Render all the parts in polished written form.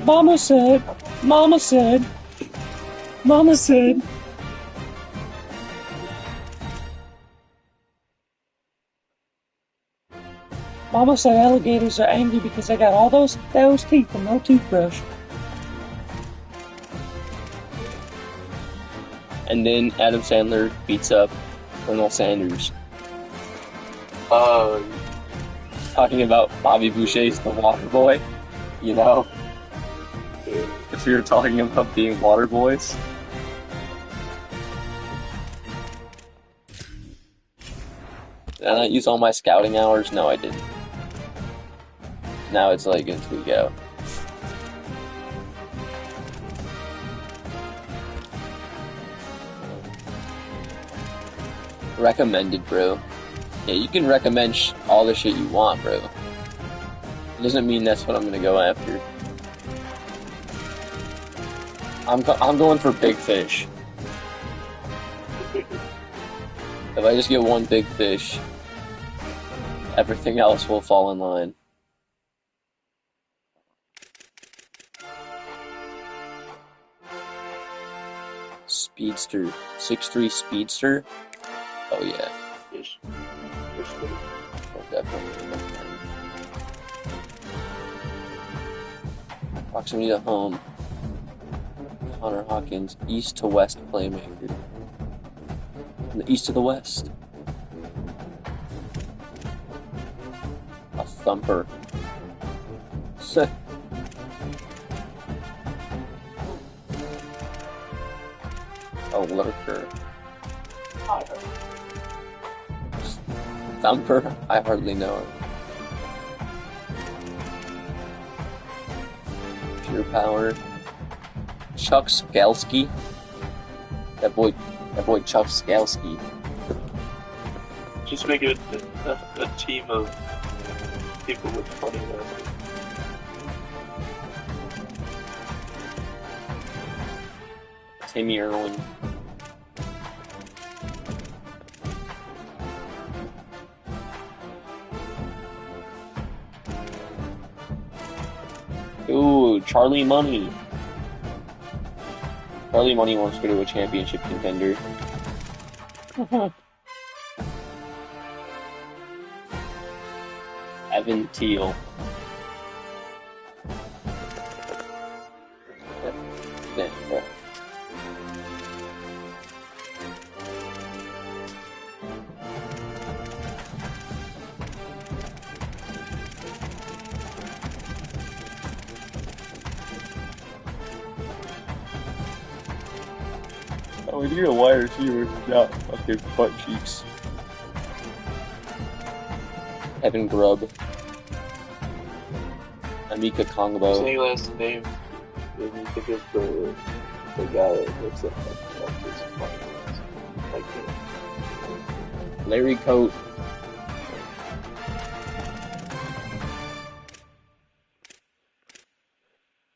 Mama said, Mama said, Mama said. Mama said alligators are angry because they got all those teeth and no toothbrush. And then Adam Sandler beats up Colonel Sanders. Talking about Bobby Boucher's The Water Boy, you know? If you're talking about being water boys. Did I not use all my scouting hours? No, I didn't. Now it's like in we go. Recommended, bro. Yeah, you can recommend all the shit you want, bro. It doesn't mean that's what I'm gonna go after. I'm going for big fish. If I just get one big fish, everything else will fall in line. Speedster. 6'3" Speedster? Oh yeah. Oh, definitely. Proximity to home. Connor Hawkins, east to west playmaker. From the east to the west. A thumper. A lurker. Thumper? I hardly know him. Pure power. Chuck Skalski. That boy Chuck Skalski. Just make it a team of people with funny names. Timmy Irwin. Ooh, Charlie Money. Charlie Money wants to go to a championship contender. Evan Teal. Oh, you're a wide receiver, not fucking butt cheeks. Evan Grubb. Amika Kongbo. Say last name. When you think of the guy that looks like this. Larry Coate.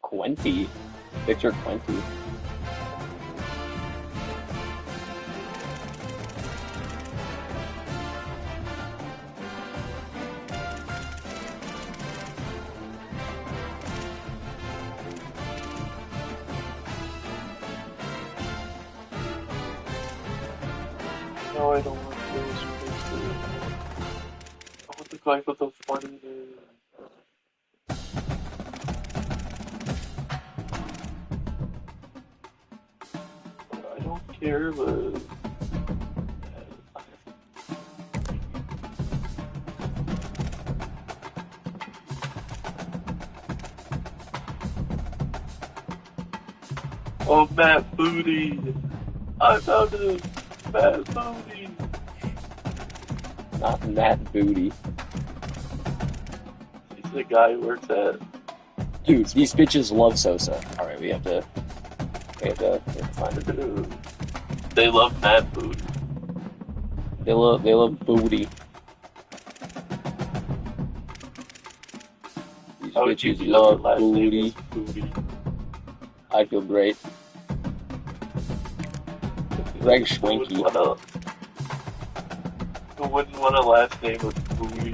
Quenty. Victor Quenty. No, I don't want those. I want the guy with the funny name. I don't care, but oh, Matt Booty! I found him! Matt Booty! Not Matt Booty. He's the guy who works at... Dude, these bitches love Sosa. Alright, we have to find it. They love Matt Booty. They love booty. These bitches love booty. I feel great. Greg Schwenke. Who wouldn't want a last name with Booty?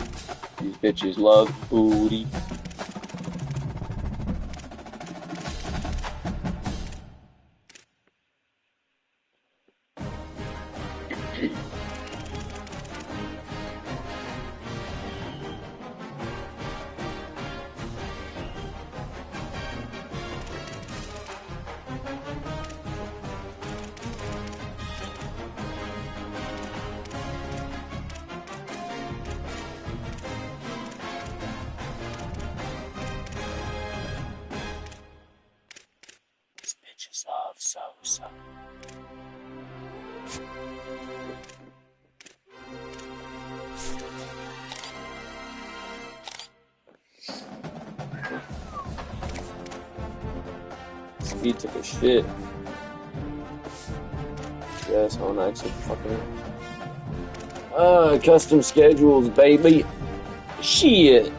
These bitches love booty. So. Speed took a shit. Yes, on actually fucking. Custom schedules, baby. Shit.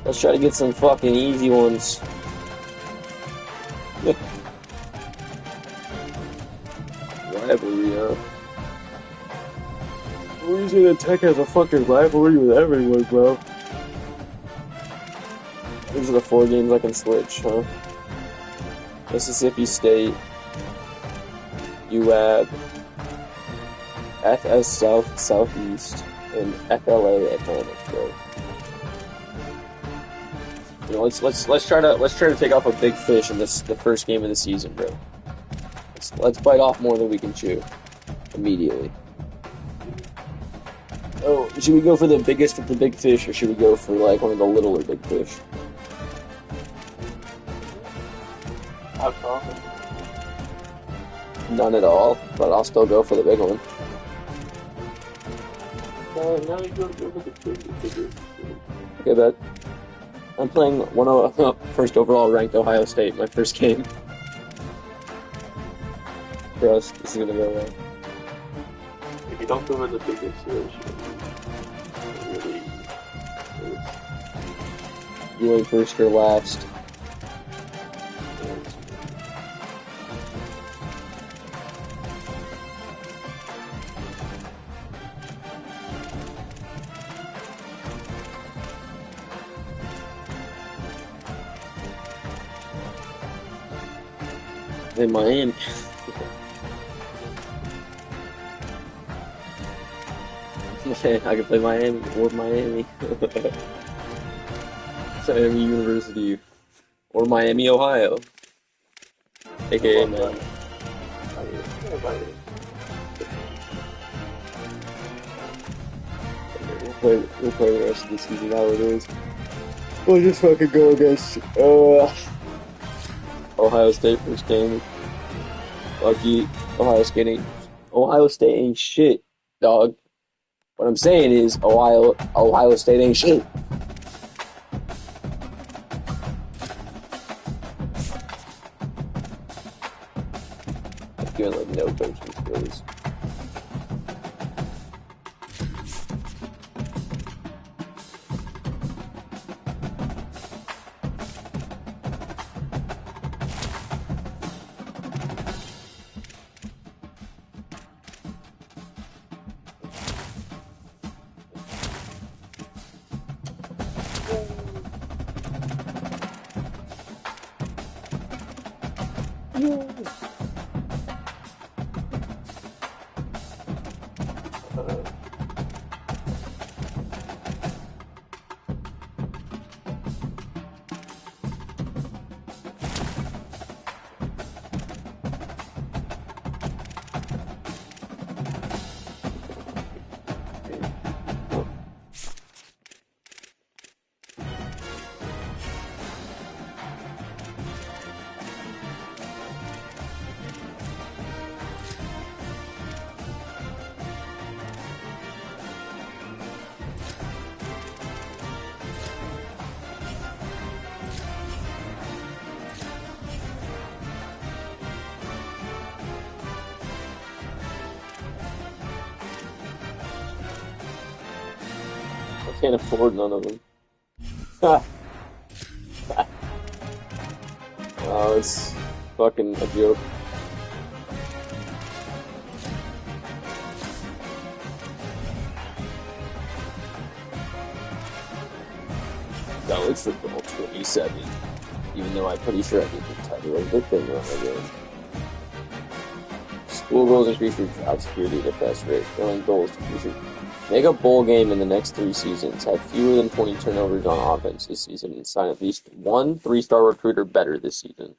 Let's try to get some fucking easy ones. Rivalry, huh? Louisiana Tech has a fucking rivalry with everyone, bro. These are the 4 games I can switch, huh? Mississippi State, UAB, FS South Southeast, and FLA Atlantic, bro. You know, let's try to take off a big fish in the first game of the season, bro. Let's bite off more than we can chew immediately. Oh, should we go for the biggest of the big fish, or should we go for like one of the littler big fish? I've thought. None at all, but I'll still go for the big one. No, now you go to the bigger. Okay, bet. I'm playing first overall ranked Ohio State, my first game. For us, this is gonna go well. If you don't go for the biggest fish, really, You went first or last. In Miami. Okay, I can play Miami or Miami. Miami University or Miami, Ohio. AKA Miami. We'll play the rest of the season how it is. We'll just fucking go against Ohio State first game. Lucky Ohio State ain't shit, dog. What I'm saying is Ohio State ain't shit. I'm feeling like no coaching skills. Can't afford none of them. Oh, it's fucking a joke. No, it's the goal 27. Even though I'm pretty sure I did the title of the thing wrong again. School goals increase your job security at a fast rate. Filling goals to increase your make a bowl game in the next 3 seasons, have fewer than 20 turnovers on offense this season, and sign at least one 3-star recruiter better this season.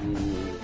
Mm.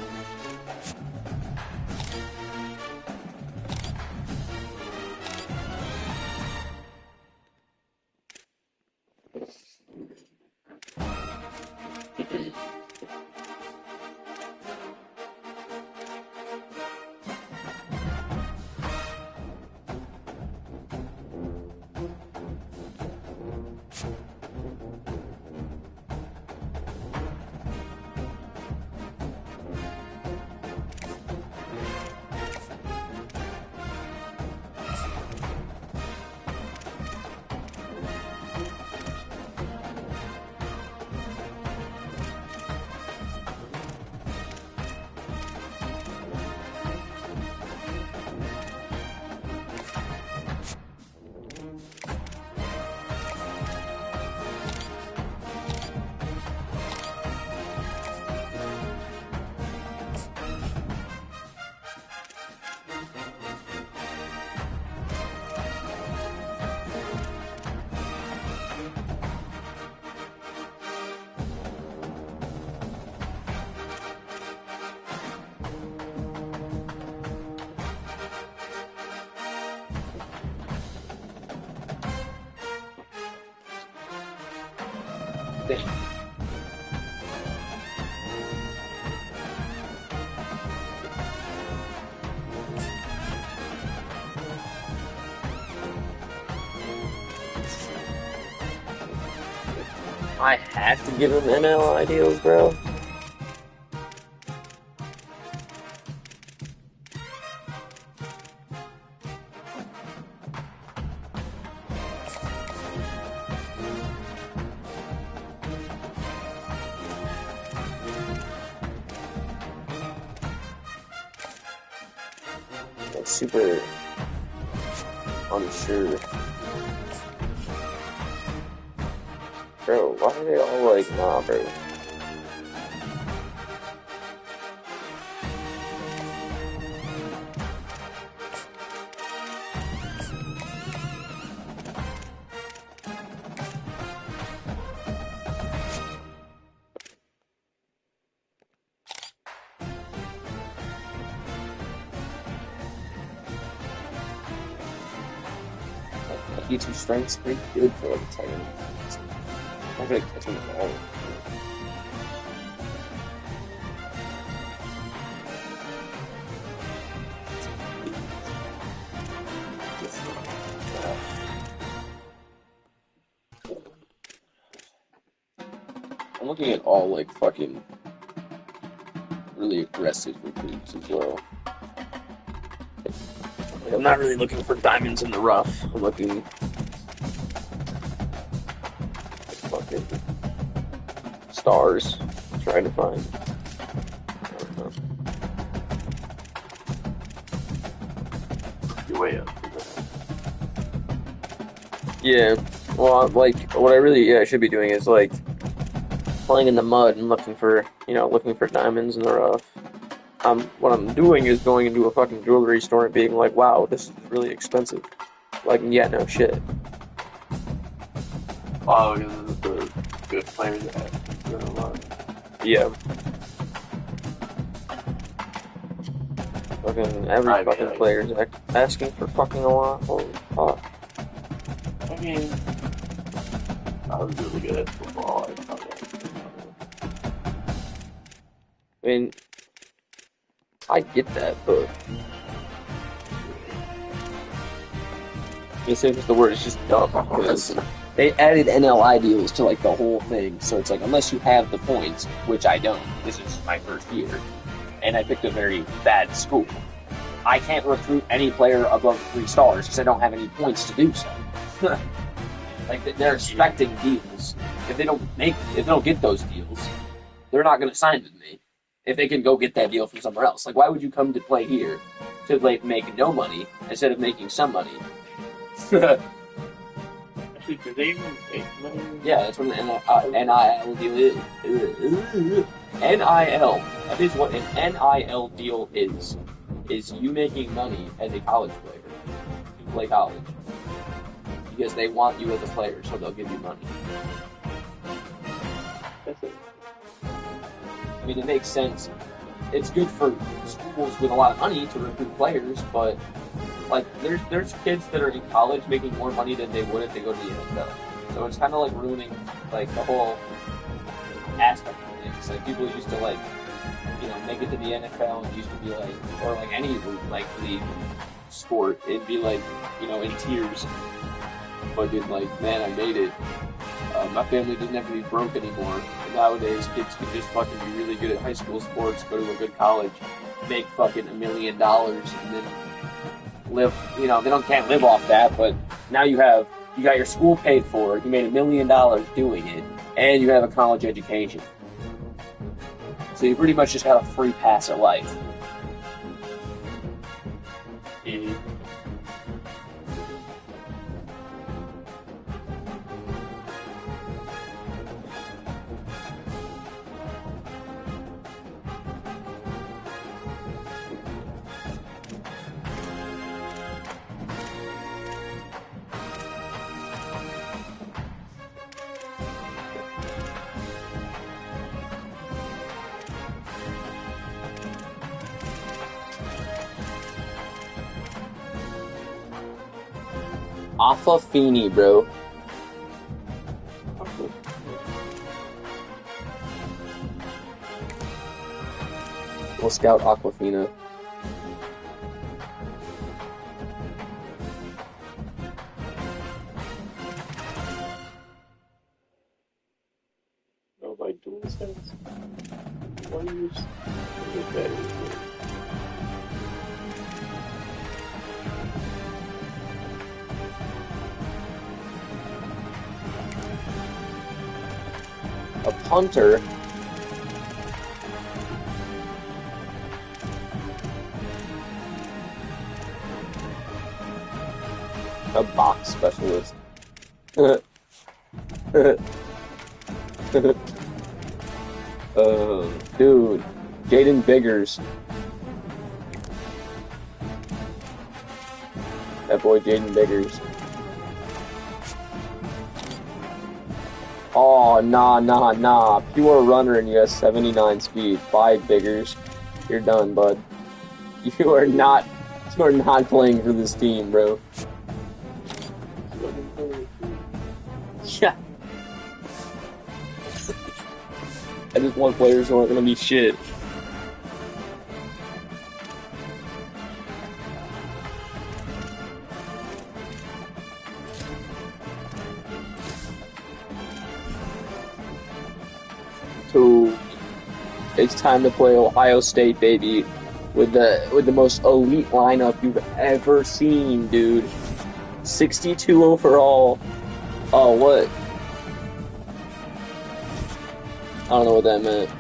I have to give him NL deals, bro. Like, super unsure. Bro, why are they all like, nah, bro? E2 strength's pretty good for like a tight end. I'm gonna catch him all. I'm looking at all like fucking really aggressive recruits as well. I'm not really looking for diamonds in the rough. I'm looking fucking stars, trying to find. I don't know. You're way up. Yeah, well, like what I really should be doing is like playing in the mud and looking for diamonds in the rough. What I'm doing is going into a fucking jewelry store and being like, wow, this is really expensive. Like, yeah, no shit. Oh, because of the good players that have doing a lot. Yeah. Fucking every fucking player's asking for fucking a lot. Holy fuck. I mean, I was really good at football. I mean, I get that, but it's just the word is just dumb because they added NLI deals to like the whole thing. So it's like unless you have the points, which I don't. This is my first year, and I picked a very bad school. I can't recruit any player above 3 stars because I don't have any points to do so. Like they're expecting deals. If they don't get those deals, they're not going to sign with me. If they can go get that deal from somewhere else, like why would you come to play here to like make no money instead of making some money? Actually, do they even make money? Yeah, that's what an NIL deal is. NIL. That is what an NIL deal is. Is you making money as a college player to play college. Because they want you as a player, so they'll give you money. That's it. I mean, it makes sense. It's good for schools with a lot of money to recruit players, but like there's kids that are in college making more money than they would if they go to the NFL. So it's kind of like ruining like the whole aspect of things. Like people used to like make it to the NFL and used to be like, or like any like league sport, it'd be like in tears. But then like, man, I made it. My family doesn't have to be broke anymore. And nowadays, kids can just fucking be really good at high school sports, go to a good college, make fucking $1 million, and then live. They can't live off that, but now you got your school paid for. You made $1 million doing it, and you have a college education. So you pretty much just got a free pass at life. Mhm. Affafini, bro. We'll scout Aquafina. Oh, by dual sense. Why do you look better? A punter. A box specialist. Dude, Jaden Biggers. That boy Jaden Biggers. Oh, nah. Pure runner and you have 79 speed. 5 Biggers. You're done, bud. You are not playing for this team, bro. Yeah. I just want players who aren't gonna be shit. So it's time to play Ohio State, baby, with the most elite lineup you've ever seen, dude. 62 overall. Oh, what? I don't know what that meant.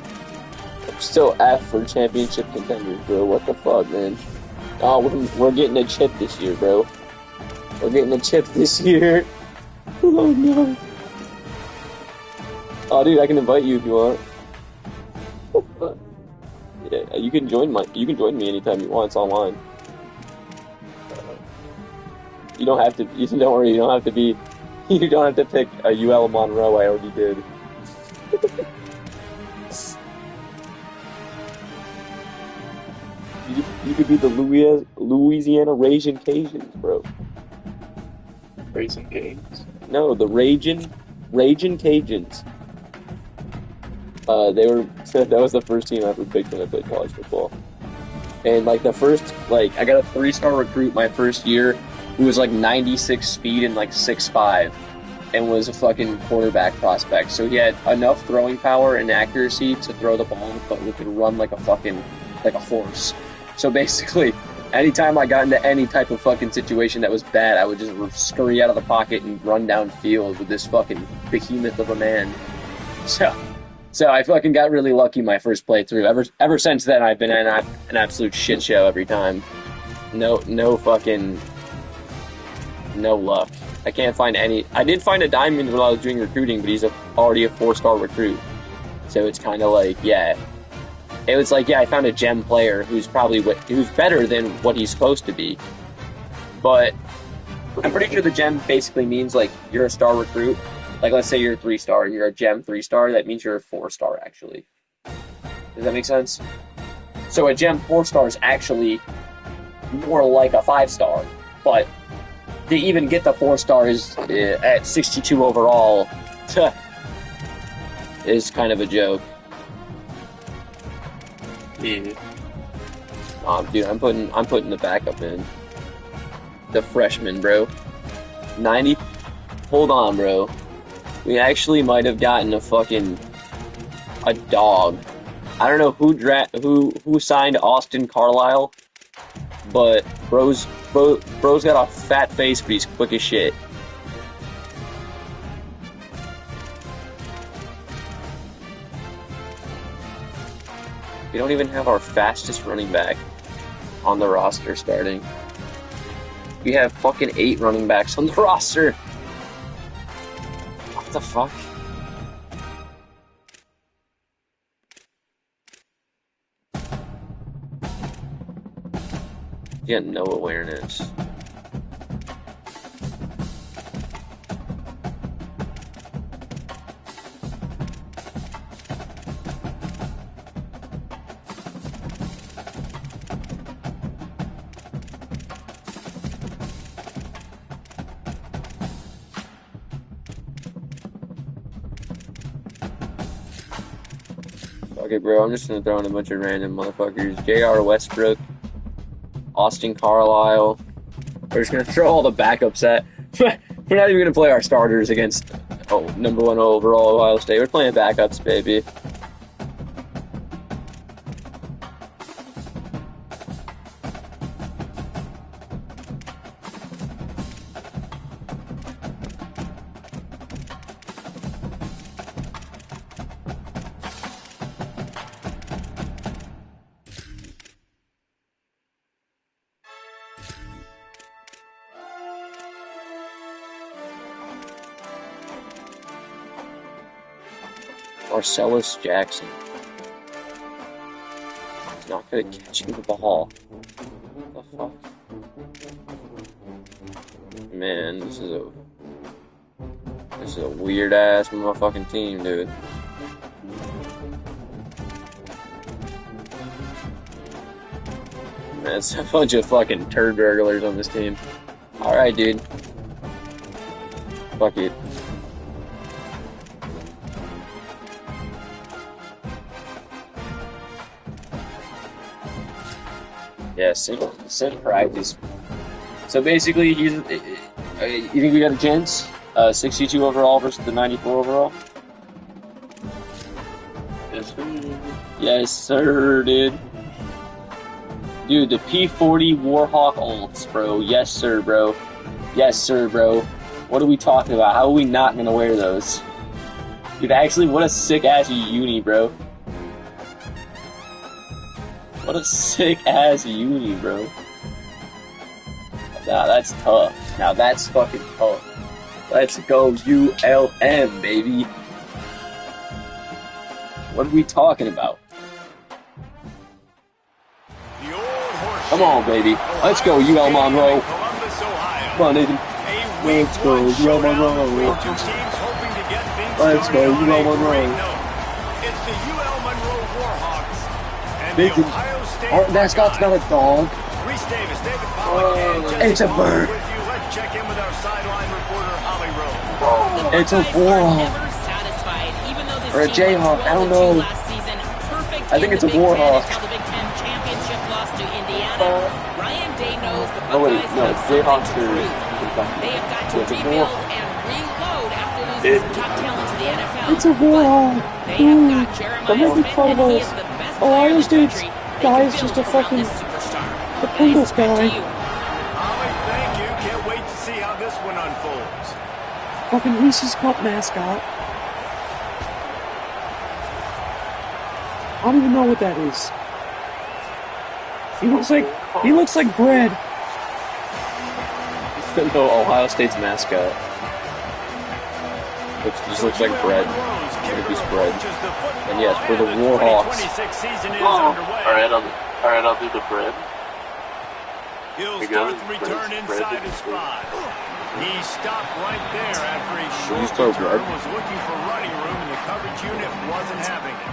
I'm still F for championship contenders, bro. What the fuck, man? Oh, we're getting a chip this year, bro. We're getting a chip this year. Oh no. Oh, dude, I can invite you if you want. Yeah, you can join me anytime you want. It's online. You don't have to. Don't worry. You don't have to be. You don't have to pick a UL Monroe. I already did. You could be the Louisiana Raging Cajuns, bro. Racing games. No, the Raging Cajuns. That was the first team I ever picked when I played college football. And like the first, like I got a 3-star recruit my first year who was like 96 speed and like 6'5", and was a fucking quarterback prospect. So he had enough throwing power and accuracy to throw the ball, but we could run like a horse. So basically, anytime I got into any type of fucking situation that was bad, I would just scurry out of the pocket and run downfield with this fucking behemoth of a man. So I fucking got really lucky my first playthrough. Ever since then, I've been in an absolute shit show every time. No luck. I can't find any. I did find a diamond when I was doing recruiting, but he's already a 4-star recruit. So it's kind of like, yeah. It was like, yeah, I found a gem player who's better than what he's supposed to be. But I'm pretty sure the gem basically means like you're a star recruit. Like let's say you're a 3-star and you're a gem 3-star. That means you're a 4-star actually. Does that make sense? So a gem 4-star is actually more like a 5-star, but to even get the 4 stars at 62 overall is kind of a joke. Yeah. Dude, I'm putting the backup in. The freshman, bro. 90. Hold on, bro. We actually might have gotten a dog. I don't know who signed Austin Carlisle, but bro's got a fat face, but he's quick as shit. We don't even have our fastest running back on the roster starting. We have fucking 8 running backs on the roster. What the fuck? You got no awareness. Okay, bro, I'm just gonna throw in a bunch of random motherfuckers. J.R. Westbrook, Austin Carlisle. We're just gonna throw all the backups at. We're not even gonna play our starters against number 1 overall Ohio State. We're playing backups, baby. Marcellus Jackson. He's not good at catching the ball. What the fuck? Man, this is a weird ass motherfucking team, dude. Man, it's a bunch of fucking turd burglars on this team. Alright, dude. Fuck it. Yeah, sit practice. So basically, you think we got a chance? 62 overall versus the 94 overall? Yes, sir. Yes, sir, dude. Dude, the P40 Warhawk ults, bro. Yes, sir, bro. Yes, sir, bro. What are we talking about? How are we not gonna wear those? Dude, actually, what a sick-ass uni, bro. What a sick-ass uni, bro. Nah, that's tough. Now that's fucking tough. Let's go ULM, baby. What are we talking about? Come on, baby. Let's go UL Monroe. Come on, Nathan. Let's go UL Monroe. Let's go UL Monroe. It's the UL Monroe Warhawks. And Nathan, the Ohio State our mascot's not a dog. Reese Davis, David Pollock, and Jesse It's a bird. with you. Let's check in with our sideline reporter, Holly Rowe. It's a Warhawk. Or a Jayhawk. I don't know. I think it's a Warhawk. Oh wait, no, it's Jayhawks or They have got to it's a rebuild Warhawk. and reload after losing some top talent to the NFL. It's a Warhawk. They have got Jeremiah Don't make Smith, fun and of he us. is the best Oh, player in Ohio the State's country. They guy can is just build a around fucking this superstar. the Pringles Back to guy. you. Holly, thank you. Can't wait to see how this one unfolds. Fucking Reese's Cup mascot. I don't even know what that is. He looks like bread. No, Ohio State's mascot. Which just looks like bread. It is bread. And yes, for the Warhawks. Alright, I'll do the bread. He'll We got start the it. return Bread. inside his spot. He stopped right there after a short just throw return bread? was looking for running room and the coverage unit wasn't having it.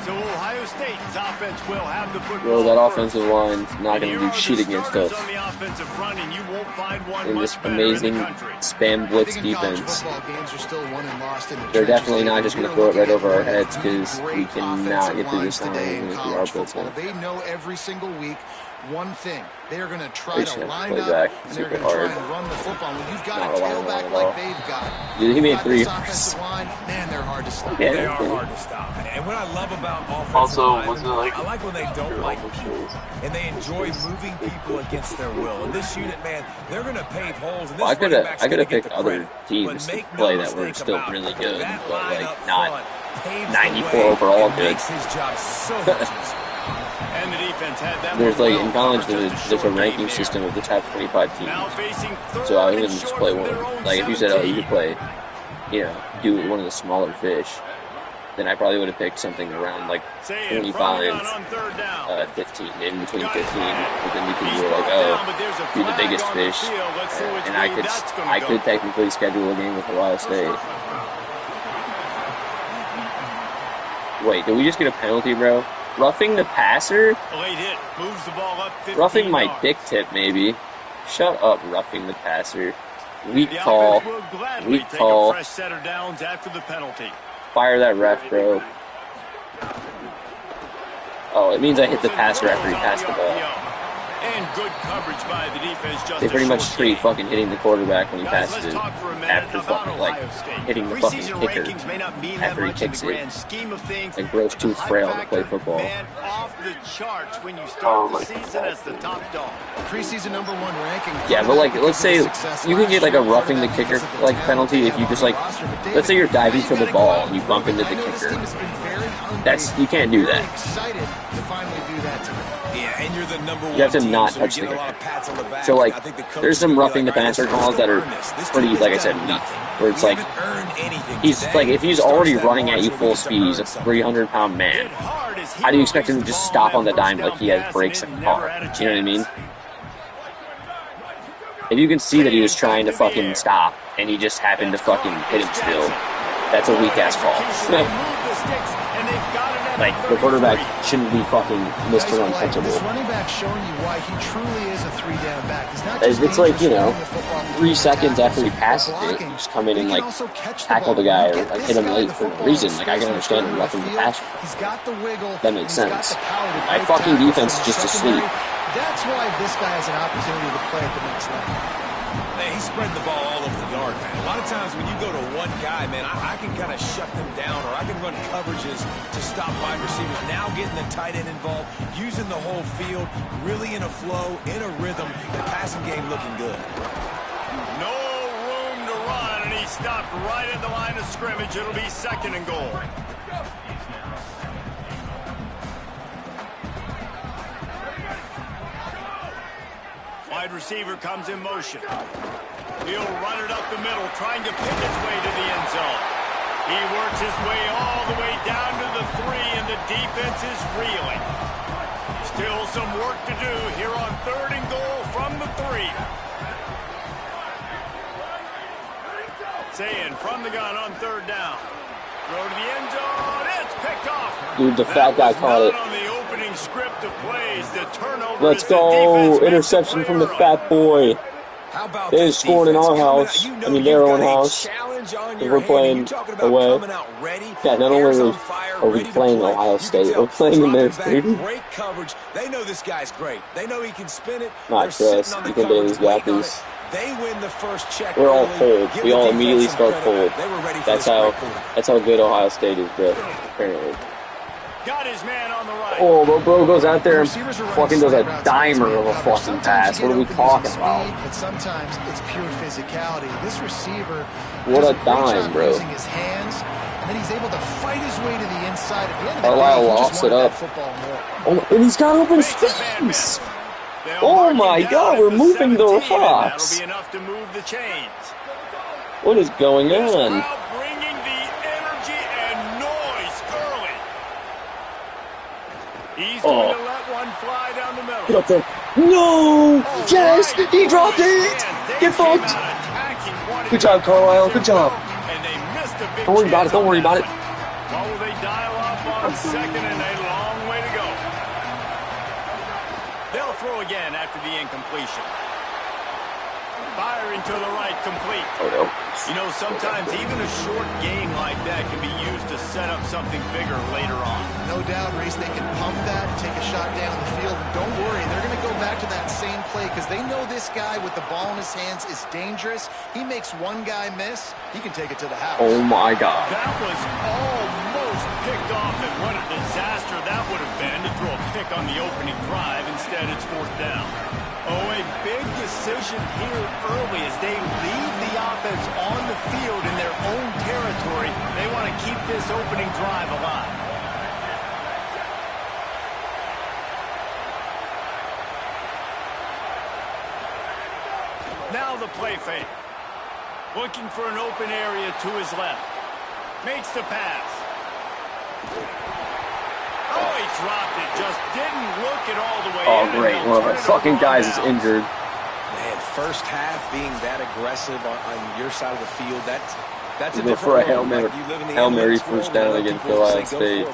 So Ohio State's offense will have the football. Bro, that first. offensive line's not going to do shit against us. On the offensive front, and you won't find one In this much better amazing in the country. spam blitz defense. They're They're definitely not just going to throw it right over our heads because we cannot get through this line with our blitzing. They know every single week one thing. They're going to try They just to have to line play up back and they're super going to try hard. and run the football. When you've got Not a relying on tailback it at like all. they've got. Dude, he made Got 3 this yards. offensive line, man, they're hard to stop. Yeah, They are okay. hard to stop. And what I love about offensive Also, linemen, wasn't it like I like when they don't like people, and they enjoy moving people against their will. And this unit, man, they're going to pave holes. And this Well, I could running have back's gonna get picked the other credit. teams But to make no play that were mistake still about really it, good, that but line like up not front paves the 94 way overall and good. makes his job so much easier. And the defense had that There's one like well in college covered, there's just a short ranking game there. system of the top 25 teams. Now facing So I third wouldn't and just short play from one. their own Like if you said, oh, you 17. could play, you know, do one of the smaller fish, then I probably would have picked something around like Saying from the 25, gun on third down. 15, in between 15. Got his man. But then you could He's do like, brought oh, down, but there's a be the flag biggest on the fish, field. Let's see which and way that's gonna I go. could technically schedule a game with Ohio State. Wait, did we just get a penalty, bro? Roughing the passer? Late hit. Moves the ball up 15 Roughing my yards. dick tip, maybe. Shut up, roughing the passer. Weak The call. offense will gladly Weak take call. a fresh set of downs after the penalty. Fire that ref, bro. Oh, it means I hit the passer after he passed the ball. And good coverage by the defense. Just They a pretty much short treat gain. fucking hitting the quarterback when he Guys, passes let's it talk for a minute after about fucking like Ohio State. hitting the fucking Preseason kicker. rankings may not mean that after he much in the kicks it. grand scheme of things. Like bro's too High frail to factor, play football. Man, off the charts when you Oh start my the season as the top dog. Preseason #1 ranking. Yeah, but like, let's say you can get like a roughing the kicker like penalty if you just like, let's say you're diving for the ball and you bump into the kicker. That's, you can't do that. Excited to finally do that today. Yeah, and you're the number one You have to team, not so touch you the get a lot kicker. of pats on the back, So like, and I think the coach there's is some gonna be roughing the like, "All right, passer let's calls that go are earn this. This pretty, team like I has said, done weak. nothing. Where it's We like, haven't earned anything he's today. like, if he's Starts already that running at march you when full we get to speed, he's a earn something. 300-pound man. Hit hard as he How do you expect him to released just the stop ball on the on that dime first like he down has pass brakes and in a it never car? had a You know what I mean? chance. If you can see that he was trying to fucking stop and he just happened to fucking hit him still, that's a weak ass call. Like, the quarterback shouldn't be fucking Mr. Untouchable. This running back showing you why he truly is a 3-down back. He's not It's just like, you know, dangerous running the football 3 between seconds after he tackles, passes but it, blocking. you just come in He and can like also catch tackle the ball. guy You or get like this hit him guy late the for no football reason. in Like I can space in understand front of roughing the field. passer. He's got the wiggle. That makes He's got sense. the power to My break fucking tackles defense from is just the asleep. secondary. That's why this guy has an opportunity to play at the next level. Man, he's spreading the ball all over the yard, man. A lot of times when you go to one guy, man, I can kind of shut them down, or I can run coverages to stop wide receivers. Now getting the tight end involved, using the whole field, really in a flow, in a rhythm, the passing game looking good. No room to run, and he stopped right at the line of scrimmage. It'll be 2nd and goal. Wide receiver comes in motion. He'll run it up the middle, trying to pin his way to the end zone. He works his way all the way down to the 3, and the defense is reeling. Still some work to do here on 3rd and goal from the 3. Saying from the gun on 3rd down. Throw to the end zone. It's picked off. Dude, the fat guy caught it. On the opening script of plays, the turnover. Let's go. Interception from the fat boy. How about They this scored in defense? our Coming house. out, you know I mean, you've their got own a house. challenge on If your we're hand, playing and you're talking about away. coming out ready, Yeah, not hairs only on fire, are we ready to playing play. Ohio You can State, tell, we're playing in their dropping back, stadium. great coverage. They know this guy's great. They know he can spin it. Not They're sitting Chris. on the Ethan coverage, Bailey's got waiting on this. it. They win the first check. We're all early. cold. Give We the all defense immediately some start credit. cold. They were ready for That's this how. great quarter. That's how good Ohio State is, bro. Apparently. Got his man on the right. Oh, bro goes out there and Receivers are running fucking does a slant routes dimer against of a man fucking coverage. pass. Sometimes What are you we get talking open about? using speed, but sometimes it's pure physicality. This receiver What does a great dime, job bro. using his hands, and then he's able to fight his way to the inside. At the end of the Carlisle day, he locks just it wanted up. that football more. Oh, and he's got open space. Oh my God, we're moving the rocks. That'll be enough to move the chains. What is going This on? crowd bringing the energy and noise early. He's going to let one fly down the middle. Get up there. No! Yes! Right He dropped through his it! hands. They Get came fucked! out attacking, wanting Good job, to Carlisle. force Good their job. will, and they missed a big Don't worry about chance it. Don't on worry that about it. one. What will they dial up on 2nd and They'll throw again after the incompletion. Firing to the right, complete. Oh, no. You know, sometimes even a short gain like that can be used to set up something bigger later on. No doubt, Reese, they can pump that, take a shot down the field. And don't worry, they're going to go back to that same play because they know this guy with the ball in his hands is dangerous. He makes one guy miss, he can take it to the house. Oh, my God. That was almost picked off, and what a disaster that would have been to throw a pick on the opening drive. Instead, it's 4th down. Oh, a big decision here early as they leave the offense on the field in their own territory. They want to keep this opening drive alive. Now the play fake. Looking for an open area to his left. Makes the pass. Oh, he dropped it. Just didn't look it all the way in. Oh, great. One of our fucking guys is injured. Man, first half being that aggressive on your side of the field, that's a We went for a Hail different Mary, Hail Mary first down against Ohio State.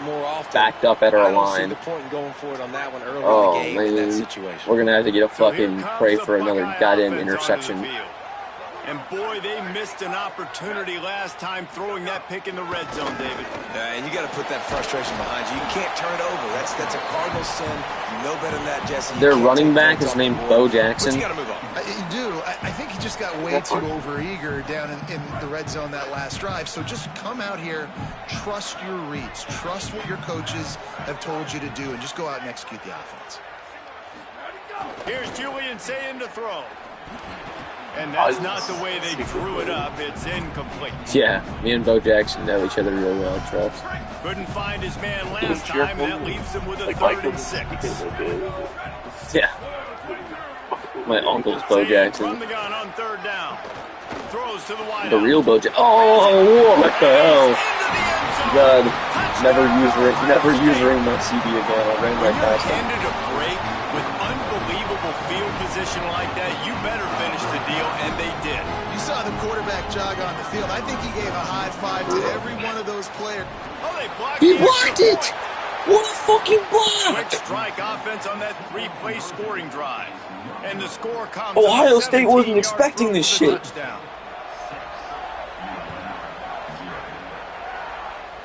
Backed up at our line. Oh, man. We're going to have to get a fucking pray for another goddamn interception. And boy, they missed an opportunity last time throwing that pick in the red zone, David. And you got to put that frustration behind you. You can't turn it over. That's a cardinal sin. You know better than that, Jesse. Their running back is named Bo Jackson. You got to move on. You do. I think he just got way too overeager down in the red zone that last drive. So just come out here, trust your reads, trust what your coaches have told you to do, and just go out and execute the offense. Here's Julian saying to throw. And that's not the way they drew it up. It's incomplete. Yeah, me and Bo Jackson know each other real well, trust. Couldn't find his man last time. That leaves him with a 3rd and 6. Yeah. My uncle's Bo Jackson. From the gun on 3rd down. Throws to the wide. The real Bo Jackson. Oh, what the hell? God, never use ring my CD again. I ran right past him. Ended a break with unbelievable field position like that. You better finish the deal, and they did. You saw the quarterback jog on the field. I think he gave a high five to every one of those players. Oh, they blocked He blocked it! What a fucking block! Quick strike offense on that 3-play scoring drive. And the score comes. Ohio State wasn't expecting this shit.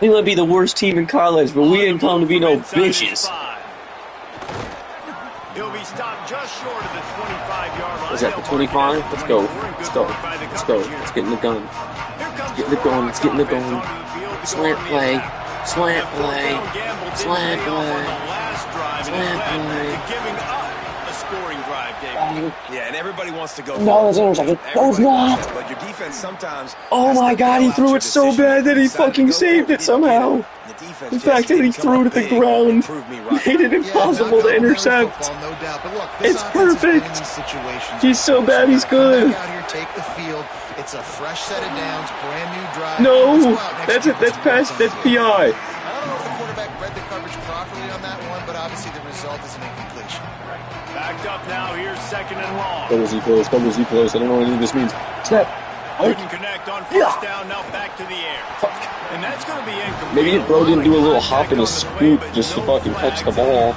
They might be the worst team in college, but we didn't come to be no bitches. He'll be stopped just short of the 25-yard line. Is that the 25? Let's go. Let's go. Let's go. Let's get in the gun. Let's get in the gun. Let's get in the gun. Slant play. Slant play. Slant play. Slant play. Giving up a scoring drive, David. Yeah, and everybody wants to go. No, it's interception. No, it's not. But your defense sometimes. Oh my God, he threw it so bad that he fucking saved it somehow. The fact that he threw it at the ground made it impossible to intercept. It's perfect. He's so bad, he's good. Take the field. It's a fresh set of downs, brand new drive. No, that's it. That's pass. That's PI. I don't know if the quarterback read the coverage properly on that one, but obviously the result is an incompletion. Backed up now. Here's 2nd and long. Cover Z close. Cover Z close. I don't know what any of this means. Snap. Couldn't connect on 1st down. Now back to the air. And that's going to be incomplete. Maybe bro didn't do a little hop and a scoop just to fucking catch the ball.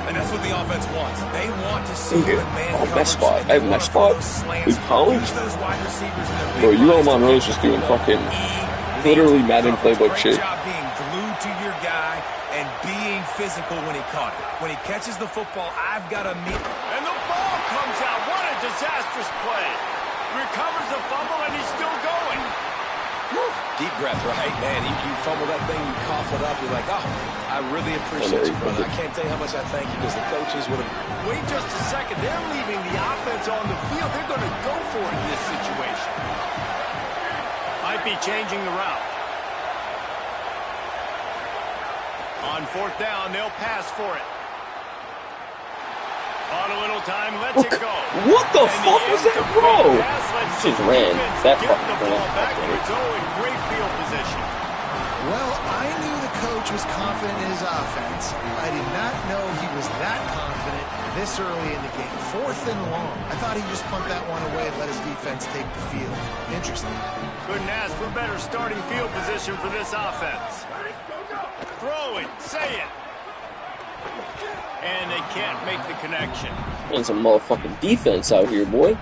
And that's what the offense wants. They want to see good man coverage. Best spot. I have my spot. In college? Bro, UL Monroe's just doing fucking literally Madden playbook shit. Being glued to your guy and being physical when he caught it. When he catches the football, I've got to meet. And the ball comes out. What a disastrous play. Recovers the fumble, and he's still going. Deep breath, right? Man, you fumble that thing, you cough it up, you're like, oh, I really appreciate you, brother. I can't tell you how much I thank you because the coaches would have... Wait just a second. They're leaving the offense on the field. They're going to go for it in this situation. Might be changing the route. On 4th down, they'll pass for it. On a little time, lets it go. What the fuck was that throw? Just ran. That fucking throw. Great field position. Well, I knew the coach was confident in his offense. I did not know he was that confident this early in the game. 4th and long. I thought he'd just punt that one away and let his defense take the field. Interesting. Couldn't ask for better starting field position for this offense. Throw it. Say it. And they can't make the connection. And some motherfucking defense out here, boy.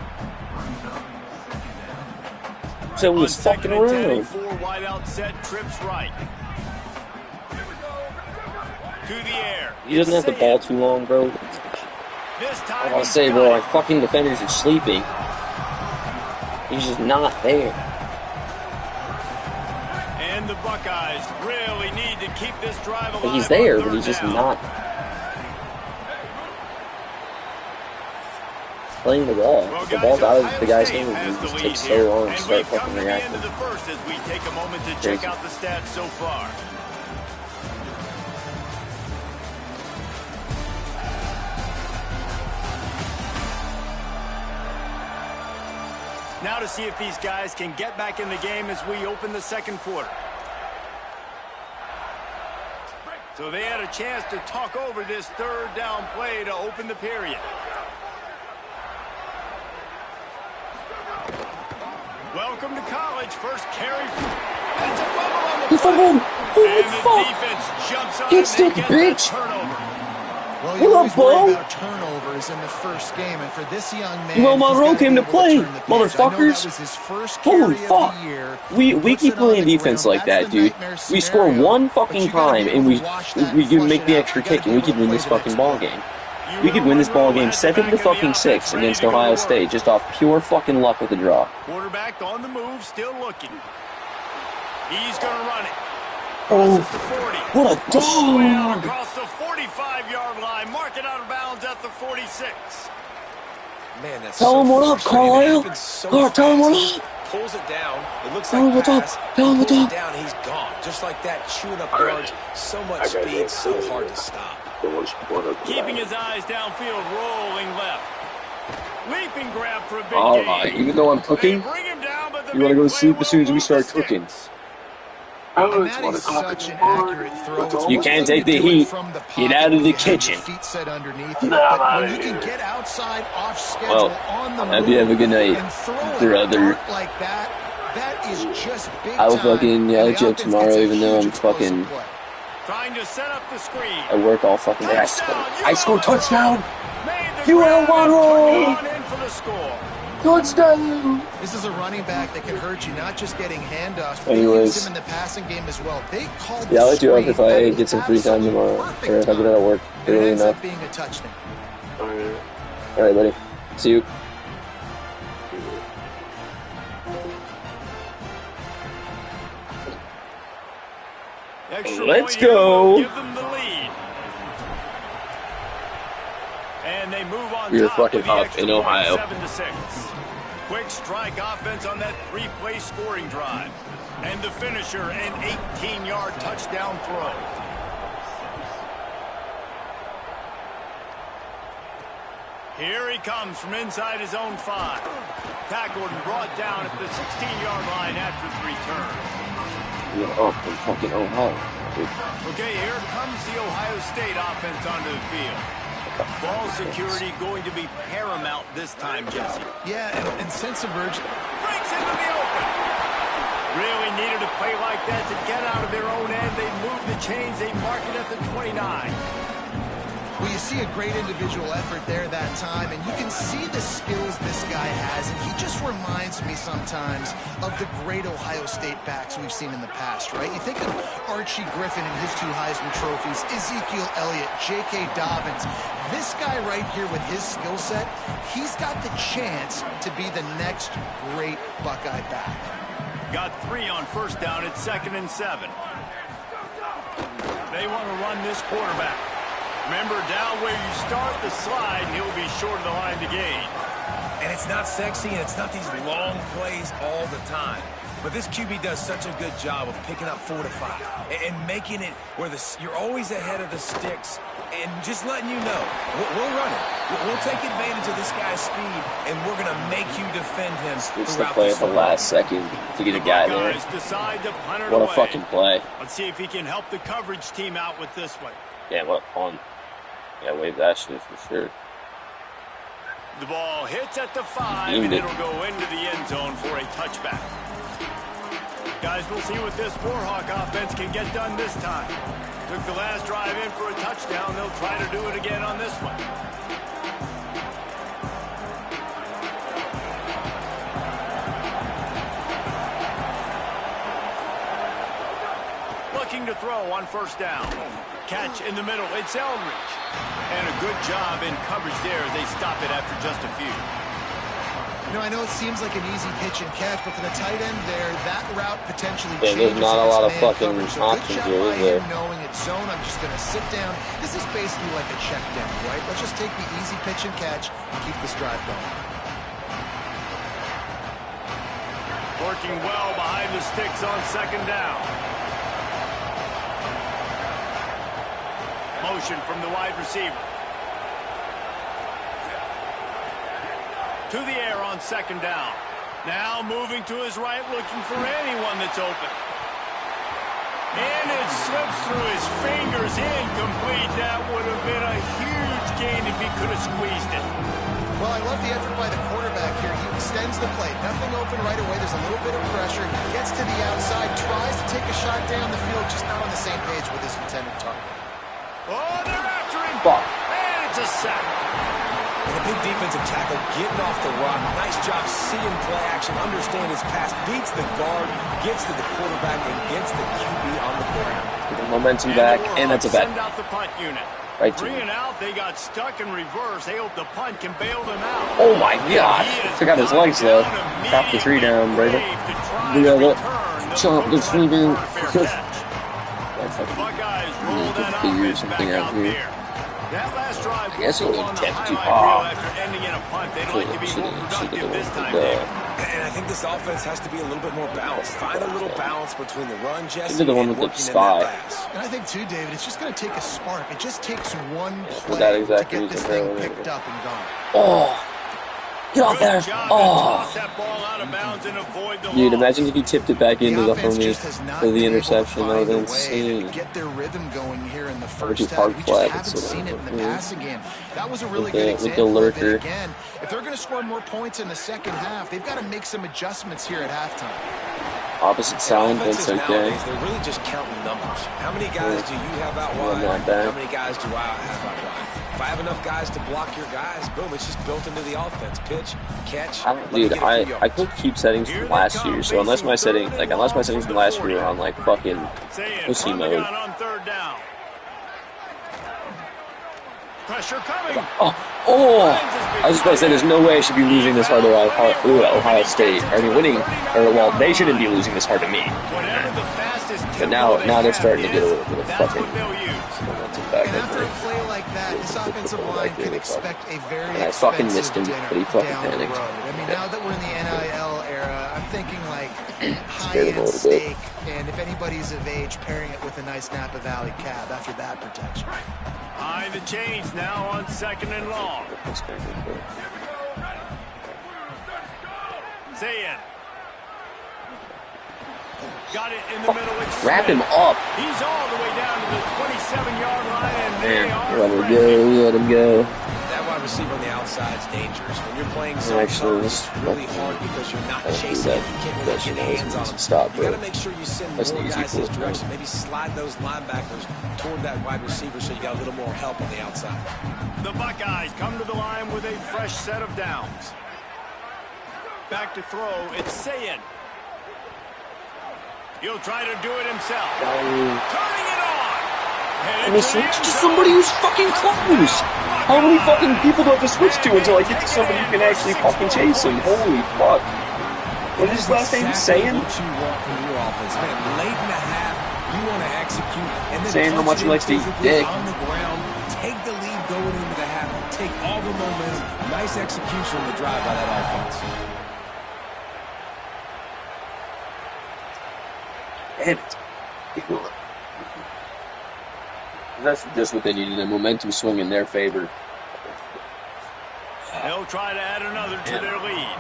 So we was fucking around. Wide out set, trips right. To the air. He doesn't have the ball too long, bro. This time I gotta say, bro, our fucking defenders are sleeping. He's just not there. And the Buckeyes really need to keep this drive alive. But he's there, but he's just not playing the ball. Well, The ball's out of the guy's Ohio State hands, and has it the takes lead so here, long to and start we've come fucking to the end reacting. of the first as we take a moment to Crazy. check out the stats so far. Now to see if these guys can get back in the game as we open the second quarter. So they had a chance to talk over this third down play to open the period. Welcome to college. First carry. That's a fumble on the He fumbled! Holy And the fuck! defense jumps on Get still, and they get bitch! that turnover. Well, you What always up, worry bro? about turnovers in the first game, and for this young man, Well, he's Monroe gotta came be to able play, turn the page. I know that motherfuckers. was his first carry Holy of fuck! the year. We Puts keep it on playing the defense ground. like that, That's the dude. nightmare We score scenario, one but fucking you gotta time, be and able we to wash that we and can flush make it the out. extra You gotta kick, be and we able to could win play this the fucking next ball play. game. We could win this ball game 7-6 against Ohio State, just off pure fucking luck with the draw. Quarterback on the move, still looking. He's going to run it. Oh, Crosses the 40. what a All the way out dog! across the 45-yard line. Mark it out of bounds at the 46. Man, that's Tell so him what up, frustrating. It Carlisle. happens so Oh, tell him fast. what He just up. pulls it down. It looks Tell like him what's up. pass. Tell him He what's pulls up. it down, and he's gone. Just like that, chewing up All yards. right. So much I got speed, that. so hard to stop. Keeping his eyes downfield, rolling left. Leaping grab for a big All gain. right, even though I'm They cooking, bring him down, but the you want to big go to play sleep will as soon as we move start the cooking. sticks. Oh, And it's that 1 is o'clock such in an the morning. accurate throw. It's It's You one can't thing take to the do it heat. from the Get pocket out of when the you have your kitchen. feet set underneath you, Nah, I'm but outta when you can here. get outside, off schedule, Well, on the I hope move, you have a good night, and throw a brother. dart like that, that is just big I will time. fucking yell And at the you offense tomorrow, gets a even though huge I'm explosive fucking play. Trying to set up the screen. at work all fucking day. I scored touchdown! Made the UL grab and Monroe! took it on in for the score. Touchdown! This is a running back that can hurt you, not just getting handoffs, but they Anyways. use him in the passing game as well. They called Yeah, I'll let you up screen if I at get some free time absolute tomorrow, perfect or if I get out of work and it early ends enough. up being a touchdown. All right. All right, buddy. See you. Extra Let's point here go. will give them the lead. And they move on We are top fucking with the up extra in point, Ohio. 7-6. Quick strike offense on that 3-play scoring drive. And the finisher, an 18-yard touchdown throw. Here he comes from inside his own 5. Tackled and brought down at the 16-yard line after the return. Yeah, oh, in fucking Ohio. Dude. Okay, here comes the Ohio State offense onto the field. Ball security going to be paramount this time, Jesse. Yeah, and sense of urgency. Breaks into the open. Really needed a play like that to get out of their own end. They move the chains. They mark it at the 29. Well, you see a great individual effort there that time, and you can see the skills this guy has, and he just reminds me sometimes of the great Ohio State backs we've seen in the past, right? You think of Archie Griffin and his 2 Heisman trophies, Ezekiel Elliott, J.K. Dobbins. This guy right here with his skill set, he's got the chance to be the next great Buckeye back. Got 3 on first down at 2nd and 7. They want to run this quarterback. Remember, down where you start the slide, he'll be short of the line to gain. And it's not sexy, and it's not these long plays all the time. But this QB does such a good job of picking up 4 to 5 and making it where you're always ahead of the sticks and just letting you know, we'll run it. We'll take advantage of this guy's speed, and we're going to make you defend him It's the throughout play this at the one. last second to get a guy there. Buckeyes decide to punt it What a away. fucking play. Let's see if he can help the coverage team out with this one. Yeah, what fun. Yeah, wave that shit for sure. The ball hits at the 5, Aimed and it. it'll go into the end zone for a touchback. Guys, we'll see what this Warhawk offense can get done this time. Took the last drive in for a touchdown. They'll try to do it again on this one. Looking to throw on first down. Catch in the middle. It's Eldridge. And a good job in coverage there as they stop it after just a few. You know, I know it seems like an easy pitch and catch, but for the tight end there, that route potentially Yeah, changes. there's not a lot of fucking coverage. So options good here, job is by there? him knowing it's zone. I'm just going to sit down. This is basically like a check down, right? Let's just take the easy pitch and catch and keep this drive going. Working well behind the sticks on second down. Motion from the wide receiver. To the air on second down. Now moving to his right, looking for anyone that's open. And it slips through his fingers, incomplete. That would have been a huge gain if he could have squeezed it. Well, I love the effort by the quarterback here. He extends the play. Nothing open right away. There's a little bit of pressure. Gets to the outside, tries to take a shot down the field, just not on the same page with his intended target. Oh, they're after him. Fuck. And it's a sack. And a big defensive tackle getting off the rock. Nice job seeing play action, understand his pass, beats the guard, gets to the quarterback, and gets the QB on the ground. Get the momentum back, and that's a bet. Send out the punt unit. Right to 3 and out, they got stuck in reverse. They hope the punt can bail them out. Oh my god. Took out his legs though. Chop the tree down, brother. Yeah, look. Chop the tree down. The Buckeyes roll that figure offense something back out out here. there. That last drive I guess will he'll go on need the 10 to highlight reel after ending in a punt. They'd like to be more Should've productive this time, went Dave. And I think this offense has to be a little bit more balanced. Find a little balance between the run, Jesse, Into the one and with the working in spy. that pass. And I think, too, David, it's just going to take a spark. It just takes one for play that to exact get this reason, thing really. picked up and gone. Oh. Get off there. Good job to Oh. toss that ball out of bounds and avoid the Dude, loss. imagine if he tipped it back into the offense homie just has not for been the able to interception. That would find have been a way to insane. get their rhythm going here in the Would you first park half. We just flag haven't instead seen of- it in the passing game. That was a really With good the- with the example of lurker. it again. If they're going to score more points in the second half, they've got to make some adjustments here at halftime. Opposite side, Offenses that's okay. nowadays, they're really just counting numbers. How many guys do you have out wide? not bad. How many guys do I have out wide? If I have enough guys to block your guys, boom, it's just built into the offense. Pitch, catch. let me Dude, get a few I yards. could keep settings from last year, so unless my settings from last year are on like fucking Saying, pussy run the mode. gun on third down. Pressure coming. Oh, I was just about to say, there's no way I should be losing this hard to Ohio State. Or I mean, winning, or well, they shouldn't be losing this hard to me. Whatever the fastest But now tempo they're starting to get a is, little bit of that's fucking what they'll use. momentum back. And I after a think. play like that, this offensive line can expect a very And I fucking expensive missed him, dinner but he fucking down the panicked. road. I mean, now that we're in the NIL era, I'm thinking like Scared him a high-end little steak, and if anybody's of age, pairing it with a nice Napa Valley cab after that protection. High the chains now on second and long. Zayn. Got it in the middle. It's Wrap him Smith. up. He's all the way down to the 27-yard line, and they are Let him ready. go. Let him go. That wide receiver on the outside is dangerous. When you're playing zone Actually, coverage, it's really hard because you're not I don't do chasing that. it. You can't really That's get your nice. hands on him. Stop, You bro. got to make sure you send That's more an easy guys his pull. direction. Maybe slide those linebackers toward that wide receiver so you got a little more help on the outside. The Buckeyes come to the line with a fresh set of downs. Back to throw. It's Zayn. He'll try to do it himself. Turning it on. I'm gonna switch to somebody who's fucking close. How many fucking people do I have to switch to until I get to somebody who can actually fucking chase him? Holy fuck. What is his last name? Saying? What you want from your offense, man. Late in the half, you want to execute and then Saying how punch much it he in likes to eat physically dick. on the ground, take the lead going into the half, take all the momentum. Nice execution on the drive by that offense. Damn it. That's just what they needed, a momentum swing in their favor. They'll try to add another to their lead.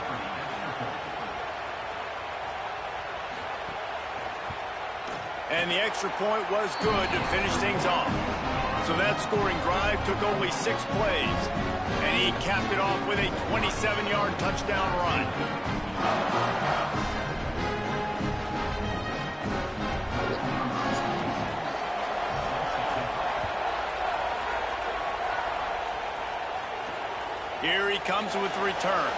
And the extra point was good to finish things off. So that scoring drive took only 6 plays. And he capped it off with a 27-yard touchdown run. Here he comes with the return.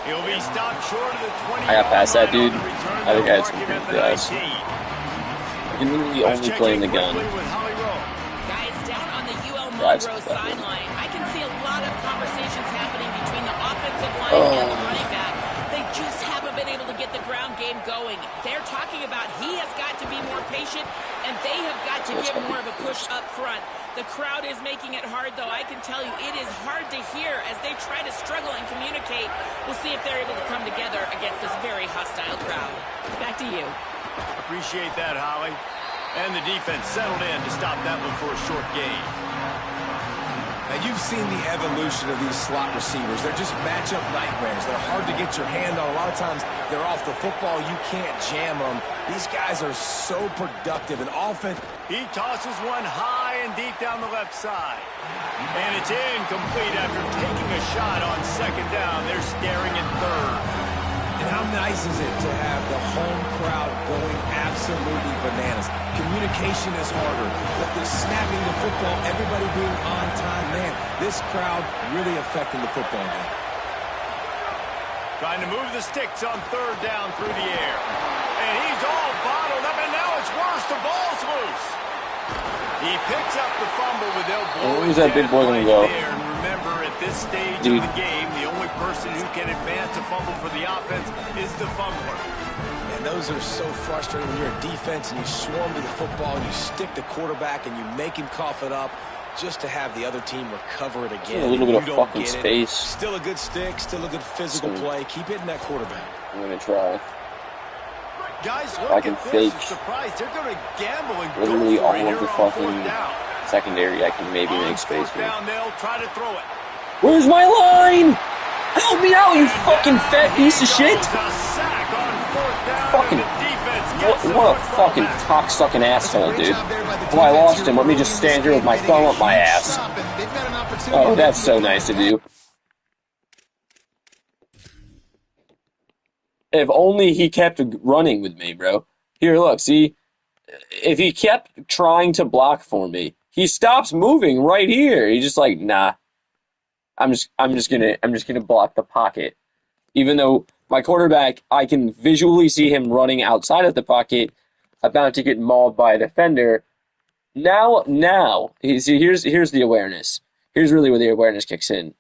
He'll be stopped short of the 20. I got past that dude. I think I had some pretty fast. I can literally only play in the gun. Guys, down on the UL Monroe sideline, I can see a lot of conversations happening between the offensive line and the running back. They just haven't been able to get the ground game going. They're talking about he has got to be more patient, and they have got to get more of a push up front. The crowd is making it hard, though. I can tell you it is hard to hear as they try to struggle and communicate. We'll see if they're able to come together against this very hostile crowd. Back to you. Appreciate that, Holly. And the defense settled in to stop that one for a short gain. Now, you've seen the evolution of these slot receivers. They're just matchup nightmares. They're hard to get your hand on. A lot of times, they're off the football. You can't jam them. These guys are so productive in offense. He tosses one high and deep down the left side. And it's incomplete after taking a shot on second down. They're staring at third. And how nice is it to have the home crowd going absolutely bananas? Communication is harder. But the snapping the football, everybody being on time, man, this crowd really affecting the football game. Trying to move the sticks on third down through the air. And he's all bottled up, and now it's worse. The ball's loose. He picks up the fumble, but they'll blow Where's that big boy gonna go? there. And remember, at this stage of the game, the only person who can advance a fumble for the offense is the fumbler. And those are so frustrating when you're a defense and you swarm to the football and you stick the quarterback and you make him cough it up just to have the other team recover it again. A little bit of You don't fucking get it. space. Still a good stick, still a good physical play. Keep hitting that quarterback. I'm gonna try. Guys, I look can at fake this. Surprised. They're going to gamble and literally go all for it of here the on fucking fourth down. secondary. I can maybe On make space fourth for. down, they'll try to throw it. Where's my line? Help me out, you fucking fat piece of shit! Fucking what a fucking cocksucking asshole, dude. Well, I lost him. Let me just stand here with my thumb up my ass. Oh, that's so nice of you. If only he kept running with me, bro. Here, look, see? If he kept trying to block for me, he stops moving right here. He's just like, nah. I'm just gonna block the pocket. Even though my quarterback, I can visually see him running outside of the pocket, about to get mauled by a defender. Now, see, here's the awareness. Here's really where the awareness kicks in.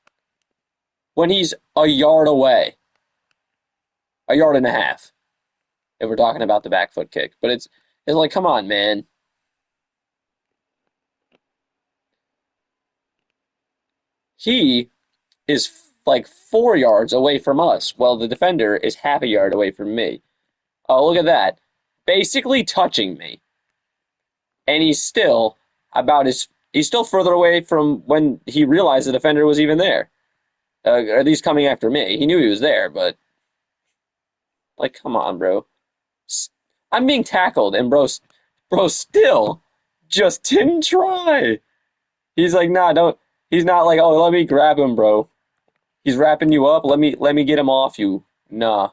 When he's a yard away, a yard and a half, if we're talking about the back foot kick. But it's like, come on, man. He is like 4 yards away from us, while the defender is half a yard away from me. Oh, look at that. Basically touching me. And he's still further away from when he realized the defender was even there. Or at least coming after me. He knew he was there, but like, come on, bro. I'm being tackled, and bro still just didn't try. He's like, nah, don't. He's not like, oh, let me grab him, bro. He's wrapping you up. Let me get him off you. Nah.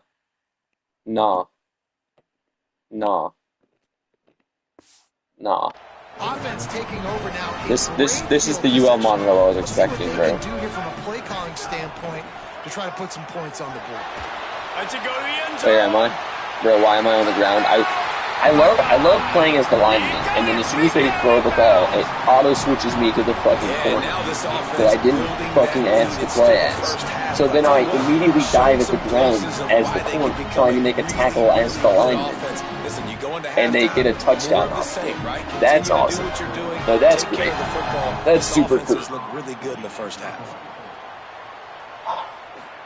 Offense taking over now. This is the UL Monroe I was expecting, bro. What they can do here from a play calling standpoint to try to put some points on the board. Let's go to the end Oh, yeah, am I? Bro, why am I on the ground? I love playing as the lineman, and then as soon as they throw the ball, it auto switches me to the fucking corner that I didn't fucking ask to play as. So then I immediately dive at the ground as the corner, trying to make a tackle as the lineman, and they get a touchdown off it. That's awesome. No, that's great. That's super cool. Look really good in the first half.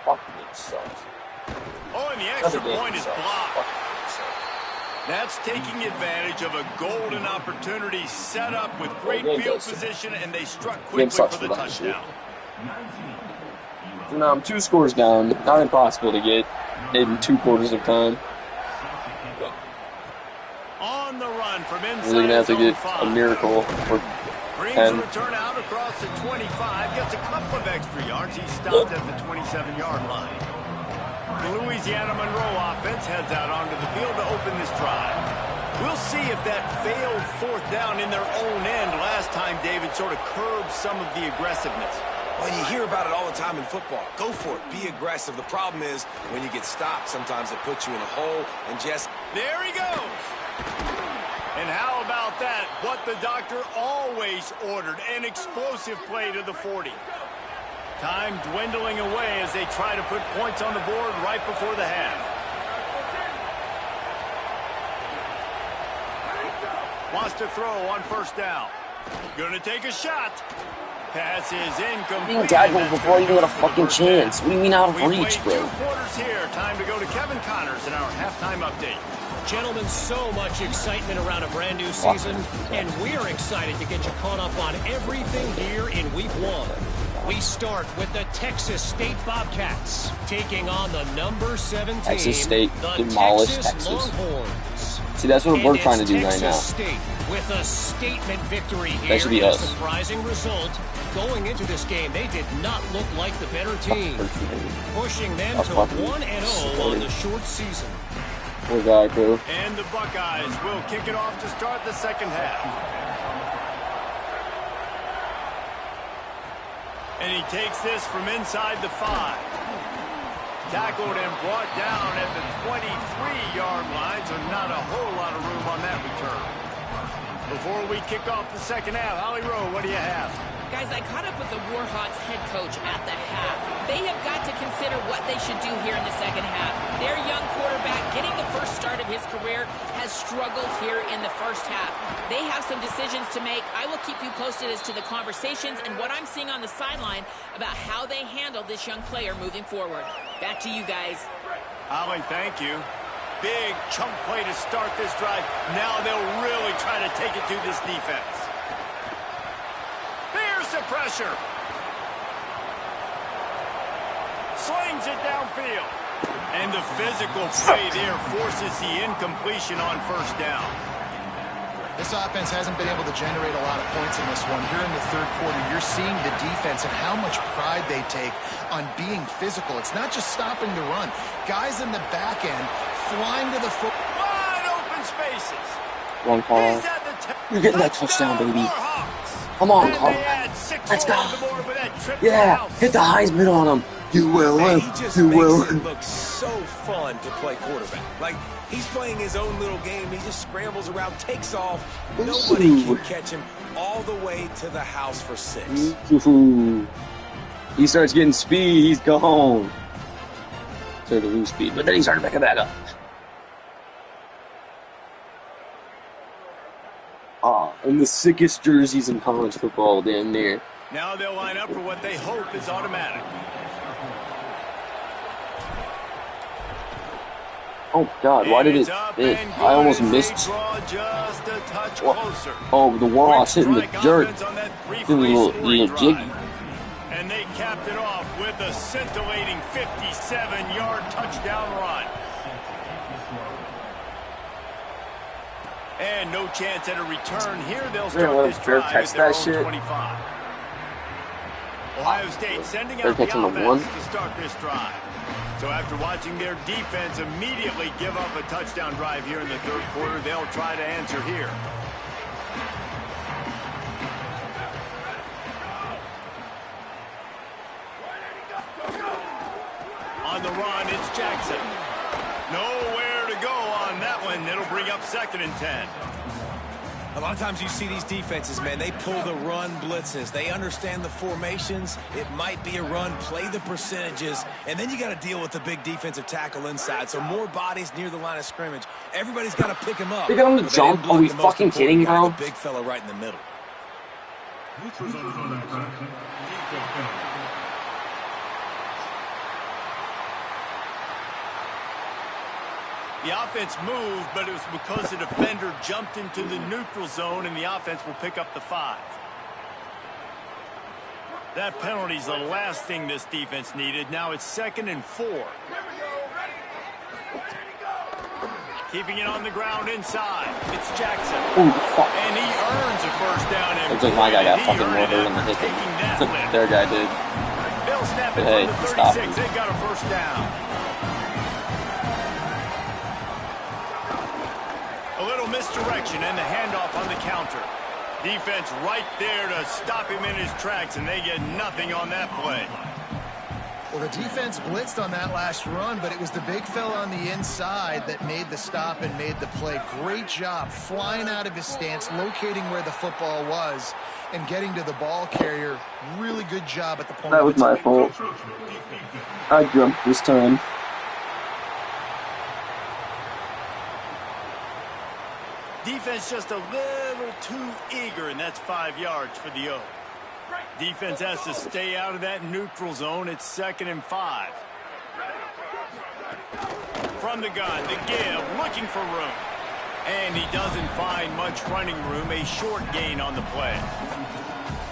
Fucking it sucks. Oh, and the extra point is blocked. That's taking advantage of a golden opportunity set up with great field position, and they struck quickly for the touchdown. So now I'm 2 scores down. Not impossible to get in 2 quarters of time. On the run from inside. We're going to have to get a miracle for 10. Return out across the 25. Gets a couple of extra yards. He stopped at the 27-yard line. The Louisiana Monroe offense heads out onto the field to open this drive. We'll see if that failed fourth down in their own end last time, David, sort of curbed some of the aggressiveness. Well, you hear about it all the time in football. Go for it. Be aggressive. The problem is when you get stopped, sometimes it puts you in a hole. And just there he goes. And how about that? What the doctor always ordered, an explosive play to the 40. Time dwindling away as they try to put points on the board right before the half. Wants to throw on first down. Gonna take a shot. Pass is incomplete. You tackled before you got a fucking chance. What do you mean out of reach, bro? 2 quarters here. Time to go to Kevin Connors in our halftime update. Gentlemen, so much excitement around a brand new season, and we're excited to get you caught up on everything here in Week 1. We start with the Texas State Bobcats taking on the number 7 team, Texas State the demolished Texas Texas. Longhorns. See, that's what we're trying to do Texas right now. State with a statement victory here. That should be a us. surprising result. Going into this game, they did not look like the better team, pushing them to 1-0 on the short season. Poor guy, bro. And the Buckeyes will kick it off to start the second half. And he takes this from inside the 5. Tackled and brought down at the 23-yard line, so not a whole lot of room on that return. Before we kick off the second half, Holly Rowe, what do you have? Guys, I caught up with the Warhawks head coach at the half. They have got to consider what they should do here in the second half. Their young quarterback, getting the first start of his career, has struggled here in the first half. They have some decisions to make. I will keep you posted as to the conversations and what I'm seeing on the sideline about how they handle this young player moving forward. Back to you guys. Holly, thank you. Big chunk play to start this drive. Now they'll really try to take it to this defense. There's the pressure. Slings it downfield. And the physical play there forces the incompletion on first down. This offense hasn't been able to generate a lot of points in this one. Here in the third quarter, you're seeing the defense and how much pride they take on being physical. It's not just stopping the run. Guys in the back end flying to the foot. Wide open spaces. One call. You're getting that touchdown, baby. Come on, Carl. Let's go. Yeah, hit the Heisman on him. You will. Man, he just You makes will. it look so fun to play quarterback. Like, he's playing his own little game. He just scrambles around, takes off. Nobody can catch him all the way to the house for 6. Ooh. He starts getting speed. He's gone. Started to lose speed, but then he started back up. And the sickest jerseys in college football, damn near. Now they'll line up for what they hope is automatic. Oh God, why did it? I almost missed. Just a touch closer. Oh, the Warhawks hitting the dirt. Doing a little jiggy. And they capped it off with a scintillating 57-yard touchdown run. And no chance at a return here. They'll start this drive at their own 25. Ohio State sending out the offense to start this drive. So after watching their defense immediately give up a touchdown drive here in the third quarter, they'll try to answer here. On the run, it's Jackson. Nowhere to go on that one. It'll bring up 2nd and 10. A lot of times you see these defenses, man, they pull the run blitzes. They understand the formations. It might be a run, play the percentages, and then you got to deal with the big defensive tackle inside. So more bodies near the line of scrimmage. Everybody's got to pick him up. They got him to jump? Are we fucking kidding, bro? The big fella right in the middle. The offense moved, but it was because the defender jumped into the neutral zone, and the offense will pick up the 5. That penalty's the last thing this defense needed. Now it's 2nd and 4. Keeping it on the ground inside. It's Jackson. Ooh, fuck. And he earns a first down. Looks like my guy got fucking more hurt than the hit. Their guy did. They'll snap it Hey, from the stop 36. They got a first down. A little misdirection and the handoff on the counter. Defense right there to stop him in his tracks, and they get nothing on that play. Well, the defense blitzed on that last run, but it was the big fella on the inside that made the stop and made the play. Great job flying out of his stance, locating where the football was, and getting to the ball carrier. Really good job at the point. That was my fault. I jumped this time. Defense just a little too eager, and that's 5 yards for the O. Defense has to stay out of that neutral zone. It's 2nd and 5. From the gun, the give, looking for room. And he doesn't find much running room. A short gain on the play.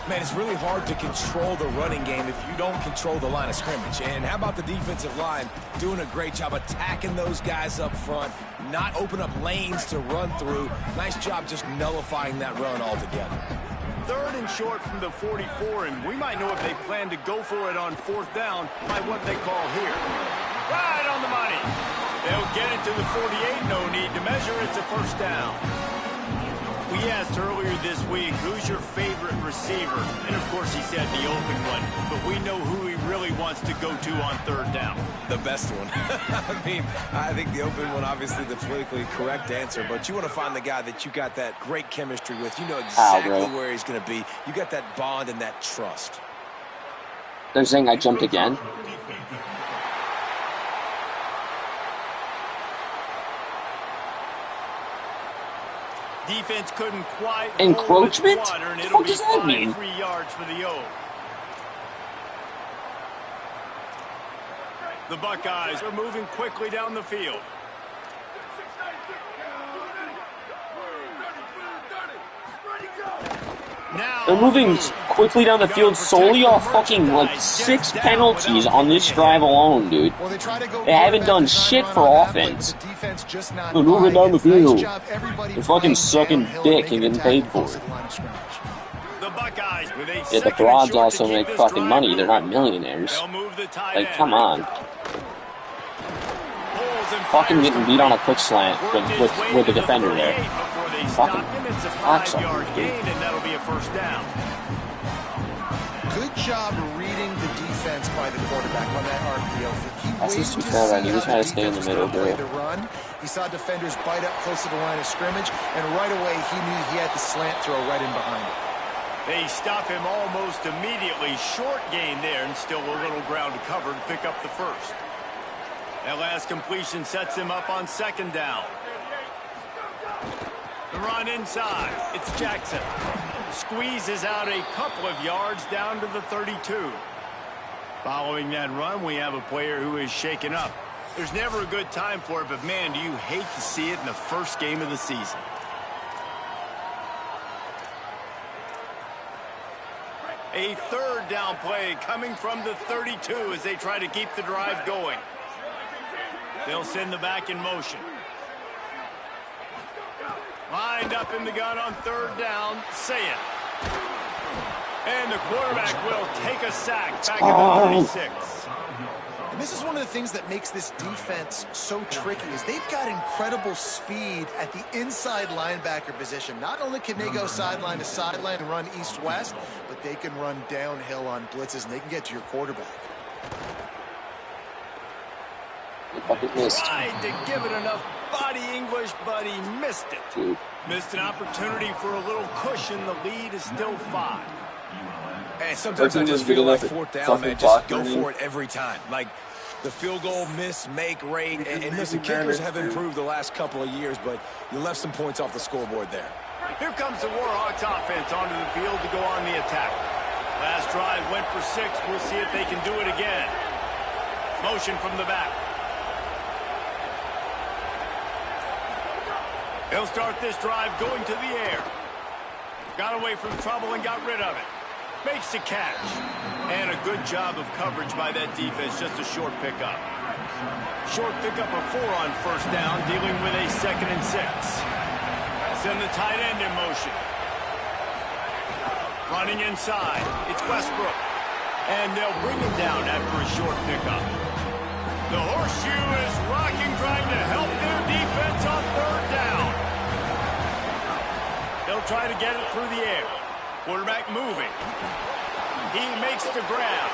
Man, it's really hard to control the running game if you don't control the line of scrimmage. And how about the defensive line doing a great job attacking those guys up front, not open up lanes to run through. Nice job just nullifying that run altogether. 3rd and short from the 44, and we might know if they plan to go for it on 4th down by what they call here. Right on the money. They'll get it to the 48. No need to measure. It's a 1st down. We asked earlier this week, who's your favorite receiver? And, of course, he said the open one. But we know who he really wants to go to on 3rd down. The best one. I mean, I think the open one, obviously, the politically correct answer. But you want to find the guy that you got that great chemistry with. You know exactly where he's going to be. You got that bond and that trust. They're saying I jumped again? Defense couldn't quite encroachment? What does that mean? 3 yards for the O. The Buckeyes are moving quickly down the field. Now they're moving quickly down the field solely off fucking like 6 penalties on this drive alone, dude. They haven't done shit for offense. They're moving down the field. They're fucking sucking dick and getting paid for it. Yeah, the frauds also make fucking money. They're not millionaires. Like, come on. Fucking getting beat on a quick slant with the defender there. Fucking cocksucker, dude. Good job reading the defense by the quarterback on that RPO. That's just too far right. He was trying to stay in the middle, bro. He saw defenders bite up close to the line of scrimmage, and right away he knew he had the slant throw right in behind it. They stop him almost immediately. Short gain there, and still a little ground to cover to pick up the 1st. That last completion sets him up on 2nd down. The run inside. It's Jackson. Squeezes out a couple of yards down to the 32. Following that run, we have a player who is shaken up. There's never a good time for it, but man, do you hate to see it in the first game of the season. A 3rd down play coming from the 32 as they try to keep the drive going. They'll send the back in motion. Lined up in the gun on 3rd down. Say it. And the quarterback will take a sack back at the 36. And this is one of the things that makes this defense so tricky is they've got incredible speed at the inside linebacker position. Not only can they go sideline to sideline and run east-west, but they can run downhill on blitzes, and they can get to your quarterback. Tried to give it enough body English, but he missed it. Missed an opportunity for a little cushion. The lead is still 5. And sometimes I just feel like 4th down, man, just go for it every time. Like the field goal miss-make rate. And listen, kickers have improved the last couple of years, but you left some points off the scoreboard there. Here comes the Warhawks offense onto the field to go on the attack. Last drive went for 6. We'll see if they can do it again. Motion from the back. They'll start this drive going to the air. Got away from trouble and got rid of it. Makes the catch. And a good job of coverage by that defense. Just a short pickup. Short pickup of 4 on 1st down, dealing with a 2nd and 6. Send the tight end in motion. Running inside. It's Westbrook. And they'll bring him down after a short pickup. The horseshoe is rocking, trying to help their defense on 3rd down. He'll try to get it through the air. Quarterback moving. He makes the grab.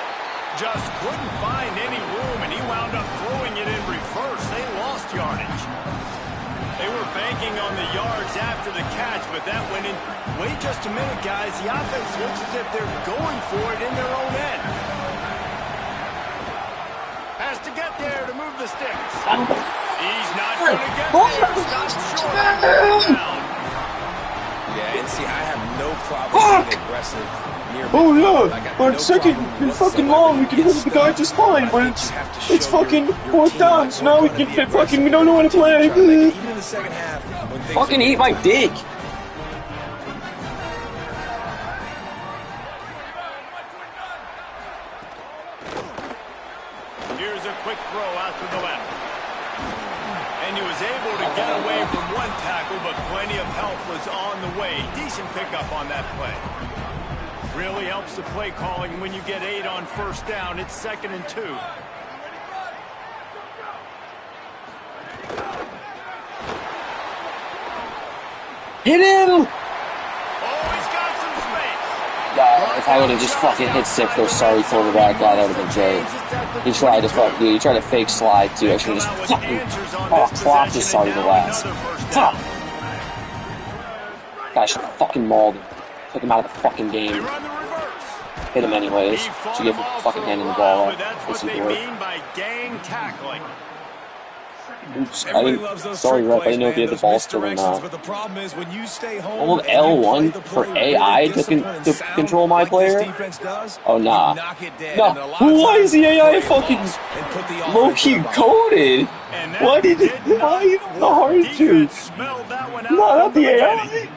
Just couldn't find any room, and he wound up throwing it in reverse. They lost yardage. They were banking on the yards after the catch, but that went in. Wait just a minute, guys. The offense looks as if they're going for it in their own end. Has to get there to move the sticks. He's not going to get there. Stops short on the down. Yeah, and see, I have no problem being aggressive. Oh yeah, but second and fucking long, we can hold the guy just fine, but it's fucking fourth down, so now we don't know how to play. Even in the second half, fucking eat my dick. Here's a quick throw out to the left. And he was able to get away from one tackle, but plenty of help was on the way. Decent pickup on that play. Really helps the play calling when you get 8 on first down. It's 2nd and 2. Hit him! Oh, he's got some space. Yeah, if I would have just fucking hit sick for a sorry quarterback, that would have been great. He tried to fake slide too. I should have just fucking clocked his sorry the last. Fuck! Guy should have fucking mauled him. Took him out of the fucking game. Hit him anyways. Should give him fucking handing the ball up. That's what they mean by gang tackling. Oops, sorry, ref. I didn't know if you had the ball still or not. But the problem is when you stay home, Hold L1 for AI to control my player? Oh, nah. No, why is the AI fucking low-key coded? Why the hard to? Not the AI.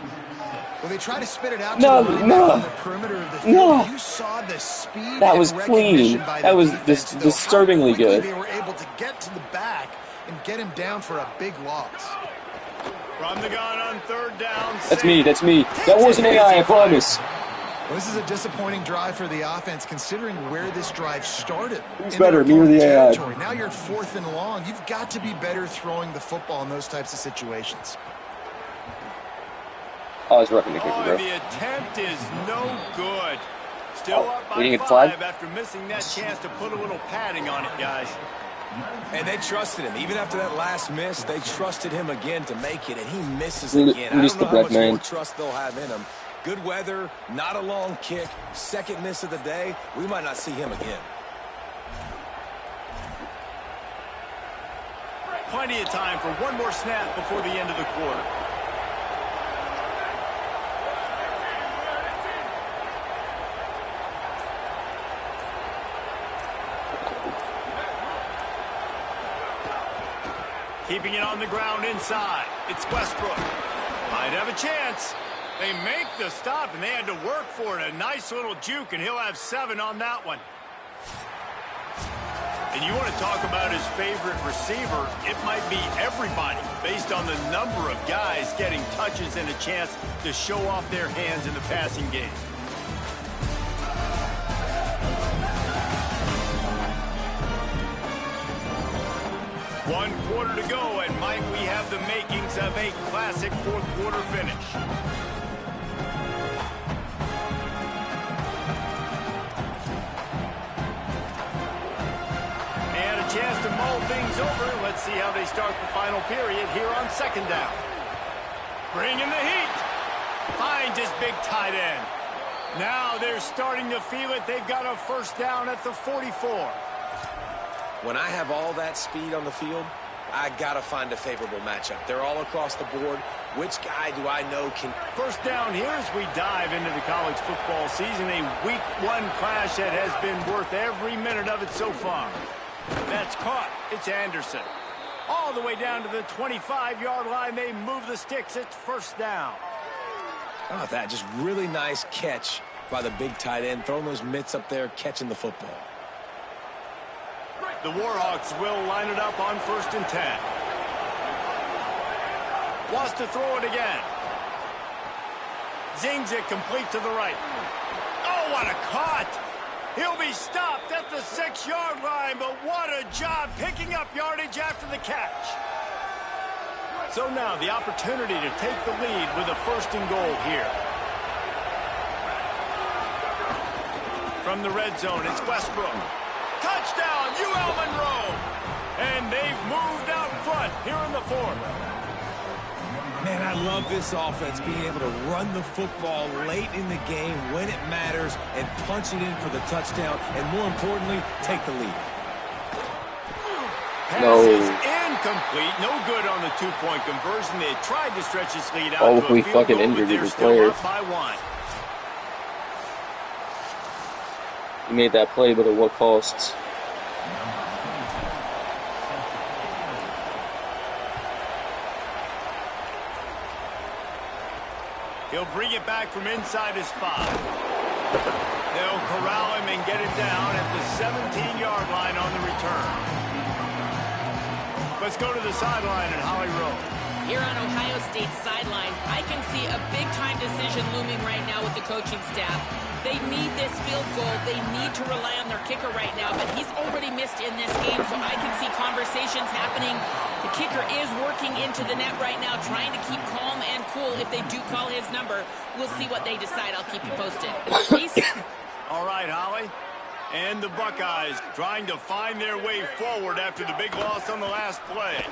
Well, they try to spit it out on the perimeter of the field. You saw the speed. That was clean. That was disturbingly good. They were able to get to the back and get him down for a big loss. From the gun on 3rd down. That's me. That wasn't AI, I promise. Well, this is a disappointing drive for the offense, considering where this drive started. Who's better, me or the AI? Now you're 4th and long. You've got to be better throwing the football in those types of situations. Oh, it's roughing the kicker, bro. The attempt is no good. Still up by 5 after missing that chance to put a little padding on it, guys. And they trusted him. Even after that last miss, they trusted him again to make it, and he misses again. I don't know how much more trust they'll have in him. Good weather, not a long kick, 2nd miss of the day. We might not see him again. Plenty of time for one more snap before the end of the quarter. Keeping it on the ground inside. It's Westbrook. Might have a chance. They make the stop, and they had to work for it. A nice little juke, and he'll have 7 on that one. And you want to talk about his favorite receiver, it might be everybody, based on the number of guys getting touches and a chance to show off their hands in the passing game. One quarter to go, and might we have the makings of a classic 4th quarter finish. And a chance to mull things over. Let's see how they start the final period here on 2nd down. Bringing the heat. Finds his big tight end. Now they're starting to feel it. They've got a 1st down at the 44. When I have all that speed on the field, I got to find a favorable matchup. They're all across the board. Which guy do I know can... 1st down here as we dive into the college football season. A week 1 clash that has been worth every minute of it so far. That's caught. It's Anderson. All the way down to the 25-yard line. They move the sticks. It's 1st down. Oh, that just really nice catch by the big tight end. Throwing those mitts up there, catching the football. The Warhawks will line it up on 1st and 10. Wants to throw it again. Zings it complete to the right. Oh, what a cut! He'll be stopped at the 6-yard line, but what a job picking up yardage after the catch. So now the opportunity to take the lead with a 1st and goal here. From the red zone, it's Westbrook. Touchdown, UL Monroe! And they've moved out front here in the 4th. Man, I love this offense being able to run the football late in the game when it matters and punch it in for the touchdown, and more importantly, take the lead. Pass is incomplete. No good on the 2-point conversion. They tried to stretch this lead out to a field fucking goal, injured but they're his still players. up by 1. He made that play, but at what cost? He'll bring it back from inside his 5. They'll corral him and get him down at the 17-yard line on the return. Let's go to the sideline at Holly Rowe. Here on Ohio State's sideline, I can see a big-time decision looming right now with the coaching staff. They need this field goal. They need to rely on their kicker right now, but he's already missed in this game, so I can see conversations happening. The kicker is working into the net right now, trying to keep calm and cool if they do call his number. We'll see what they decide. I'll keep you posted. Peace. All right, Holly. And the Buckeyes trying to find their way forward after the big loss on the last play.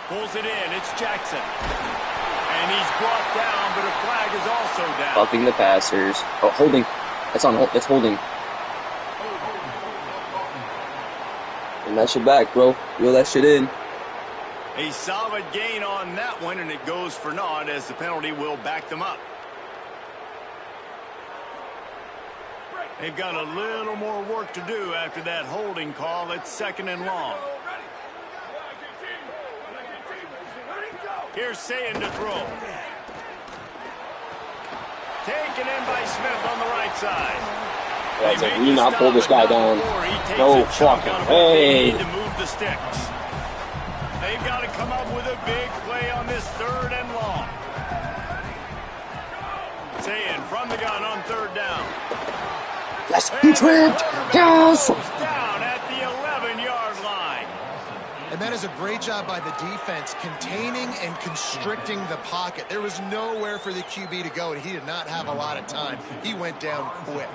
Pulls it in. It's Jackson. And he's brought down, but a flag is also down. Bumping the passers. Oh, holding. That's holding. And that shit back, bro. Reel that shit in. A solid gain on that one, and it goes for naught as the penalty will back them up. They've got a little more work to do after that holding call. It's 2nd and long. Here's Sayin to throw. Taken in by Smith on the right side. Yeah, it's like, we do not pull this guy down. No fucking way. To move the sticks. They've got to come up with a big play on this 3rd and long. Sayin from the gun on 3rd down. Yes, he tripped. Yes. Down at the 11-yard line. And that is a great job by the defense, containing and constricting the pocket. There was nowhere for the QB to go, and he did not have a lot of time. He went down quick.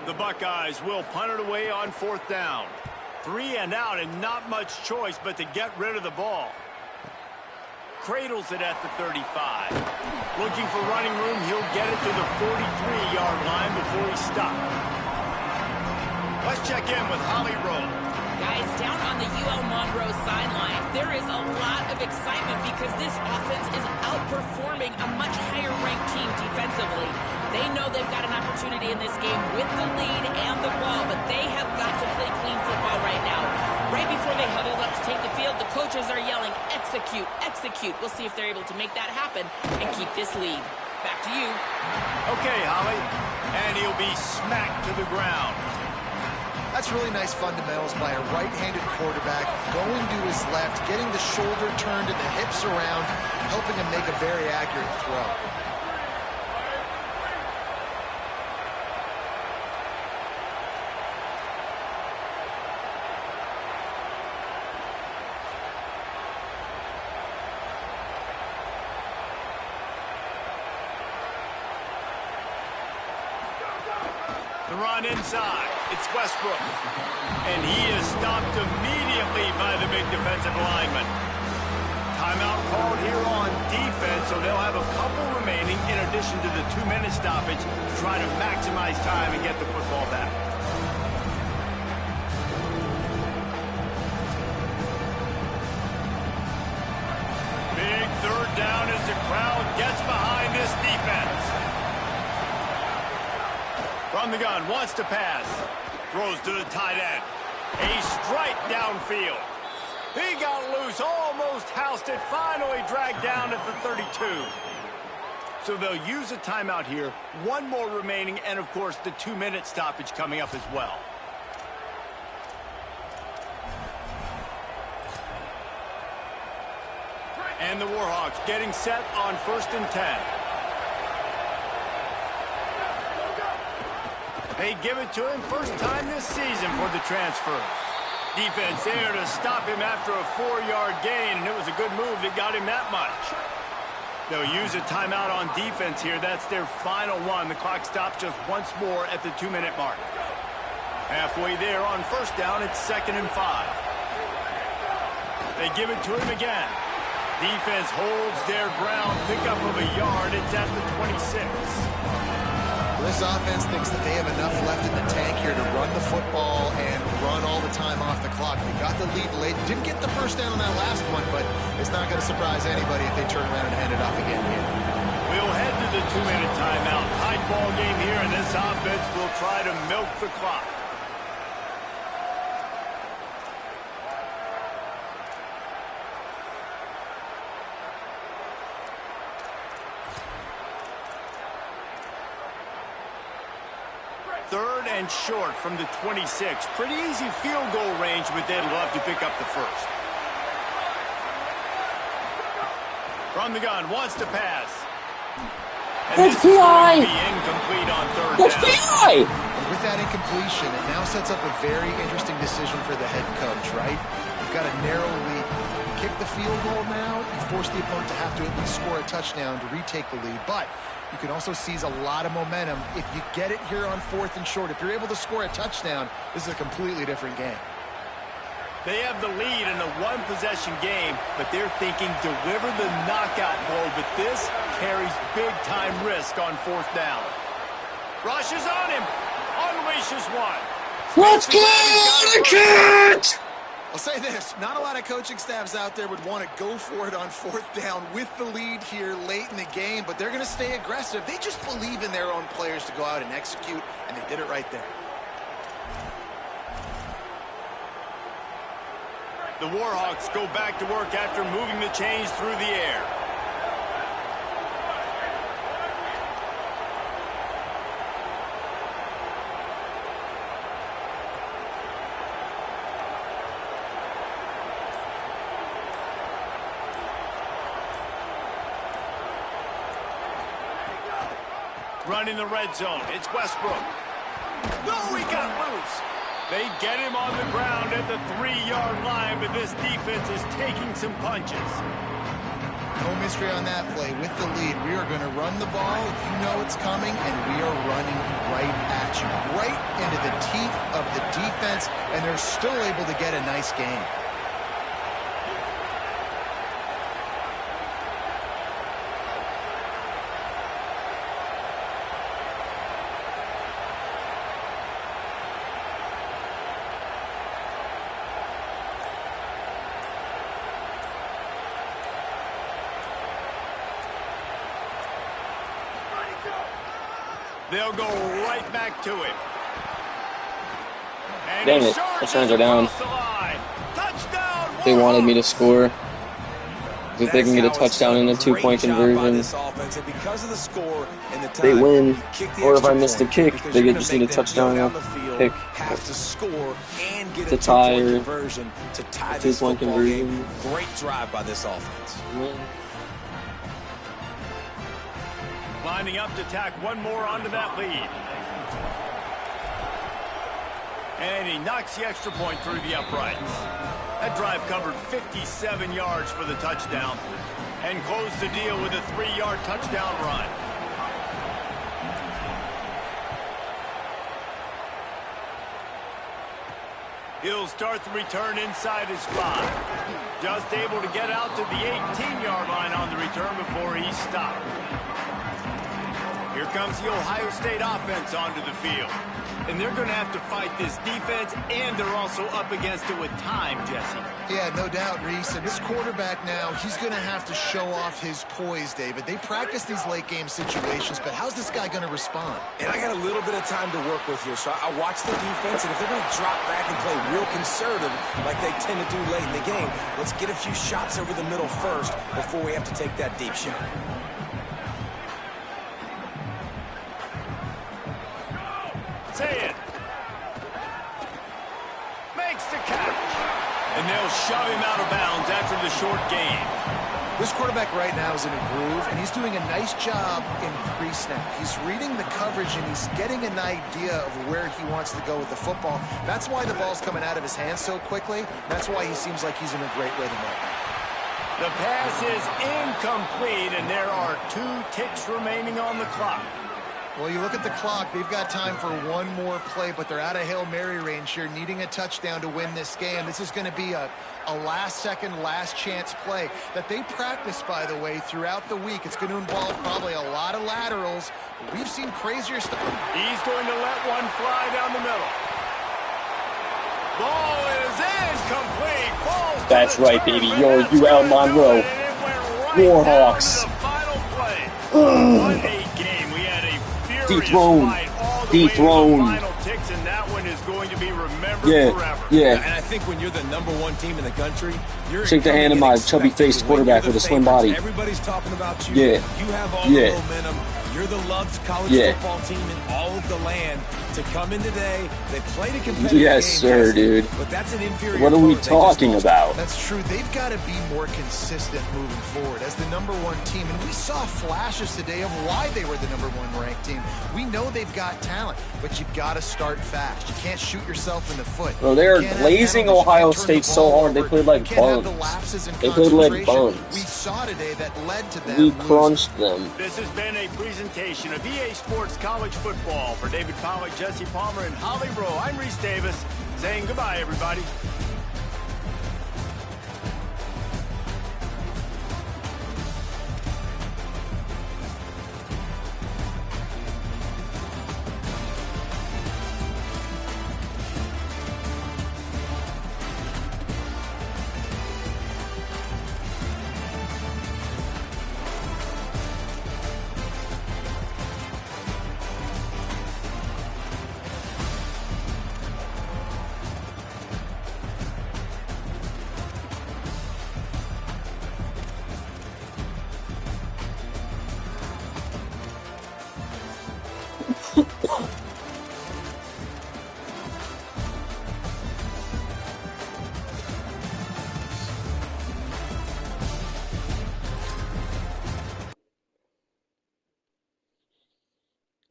The Buckeyes will punt it away on 4th down. 3 and out, and not much choice but to get rid of the ball. Cradles it at the 35. Looking for running room, he'll get it to the 43-yard line before he stops. Let's check in with Holly Rowe. Guys, down on the UL Monroe sideline, there is a lot of excitement because this offense is outperforming a much higher-ranked team defensively. They know they've got an opportunity in this game with the lead and the ball, but they have got to play clean football right now. Right before they huddled up to take the field, the coaches are yelling, execute, execute. We'll see if they're able to make that happen and keep this lead. Back to you. Okay, Holly. And he'll be smacked to the ground. That's really nice fundamentals by a right-handed quarterback, going to his left, getting the shoulder turned and the hips around, helping him make a very accurate throw. The run inside. It's Westbrook. And he is stopped immediately by the big defensive lineman. Timeout called here on defense, so they'll have a couple remaining in addition to the 2-minute stoppage to try to maximize time and get the football back. Big 3rd down as the crowd gets behind this defense. From the gun, wants to pass. Throws to the tight end. A strike downfield. He got loose, almost housed it, finally dragged down at the 32. So they'll use a timeout here. 1 more remaining, and of course the 2-minute stoppage coming up as well. And the Warhawks getting set on 1st and 10. They give it to him, first time this season for the transfer. Defense there to stop him after a 4-yard gain, and it was a good move that got him that much. They'll use a timeout on defense here. That's their final one. The clock stops just once more at the 2-minute mark. Halfway there on first down, it's 2nd and 5. They give it to him again. Defense holds their ground. Pickup of a yard. It's at the 26. This offense thinks that they have enough left in the tank here to run the football and run all the time off the clock. They got the lead late. Didn't get the first down on that last one, but it's not going to surprise anybody if they turn around and hand it off again here. We'll head to the 2-minute timeout. Tight ball game here, and this offense will try to milk the clock. Third and short from the 26. Pretty easy field goal range, but they'd love to pick up the first. From the gun, wants to pass. And this is going to be incomplete on third down. With that incompletion, it now sets up a very interesting decision for the head coach, right? You've got a narrow lead. You kick the field goal now, you force the opponent to have to at least score a touchdown to retake the lead. But you can also seize a lot of momentum if you get it here on 4th and short. If you're able to score a touchdown, this is a completely different game. They have the lead in a one-possession game, but they're thinking deliver the knockout blow, but this carries big-time risk on 4th down. Rushes on him. Unleashes one. Let's go! The catch! I'll say this, not a lot of coaching staffs out there would want to go for it on 4th down with the lead here late in the game, but they're going to stay aggressive. They just believe in their own players to go out and execute, and they did it right there. The Warhawks go back to work after moving the chains through the air. Running the red zone. It's Westbrook. No, he got loose. They get him on the ground at the 3-yard line, but this defense is taking some punches. No mystery on that play. With the lead, we are going to run the ball. You know it's coming, and we are running right at you. Right into the teeth of the defense, and they're still able to get a nice game. They'll go right back to him. And dang it, touchdowns are down. They wanted me to score. If they can get a touchdown and a 2-point conversion, they win. Or if I miss the kick, they just need a touchdown and a pick to tie or 2-point conversion. Great drive by this offense. Lining up to tack one more onto that lead. And he knocks the extra point through the uprights. That drive covered 57 yards for the touchdown and closed the deal with a 3-yard touchdown run. He'll start the return inside his 5. Just able to get out to the 18-yard line on the return before he's stopped. Here comes the Ohio State offense onto the field. And they're going to have to fight this defense, and they're also up against it with time, Jesse. Yeah, no doubt, Reese. And this quarterback now, he's going to have to show off his poise, David. They practice these late-game situations, but how's this guy going to respond? And I got a little bit of time to work with here, so I watch the defense, and if they're going to drop back and play real conservative like they tend to do late in the game, let's get a few shots over the middle first before we have to take that deep shot. Say it. Makes the catch. And they'll shove him out of bounds after the short gain. This quarterback right now is in a groove, and he's doing a nice job in pre-snap. He's reading the coverage, and he's getting an idea of where he wants to go with the football. That's why the ball's coming out of his hands so quickly. That's why he seems like he's in a great rhythm right now. The pass is incomplete, and there are 2 ticks remaining on the clock. Well, you look at the clock, they've got time for one more play, but they're out of Hail Mary range here, needing a touchdown to win this game. This is going to be a last-second, last-chance play that they practice, by the way, throughout the week. It's going to involve probably a lot of laterals. We've seen crazier stuff. He's going to let one fly down the middle. Ball is incomplete. Falls That's right, baby. You're UL Monroe. Warhawks. What a game. We had a furious Dethroned. fight all the way to the final ticks, and that one is going to be remembered forever. Yeah, and I think when you're the #1 team in the country, you're shake the hand of my chubby-faced quarterback with a slim body. Everybody's talking about you. Yeah. You have all the momentum. You're the loved college football team in all of the land. To come in today, they played a competitive game. Yes, sir, dude. But that's an inferior. What are we talking about? That's true. They've got to be more consistent moving forward as the #1 team. And we saw flashes today of why they were the #1 ranked team. We know they've got talent, but you've got to start fast. You can't shoot yourself in the foot. Bro, they are glazing Ohio State so hard they played like bums. They played like bums. We saw today that led to them. We crunched them. This has been a presentation of EA Sports College Football. For David Pollack, Jesse Palmer, and Holly Rowe, I'm Reese Davis, saying goodbye, everybody.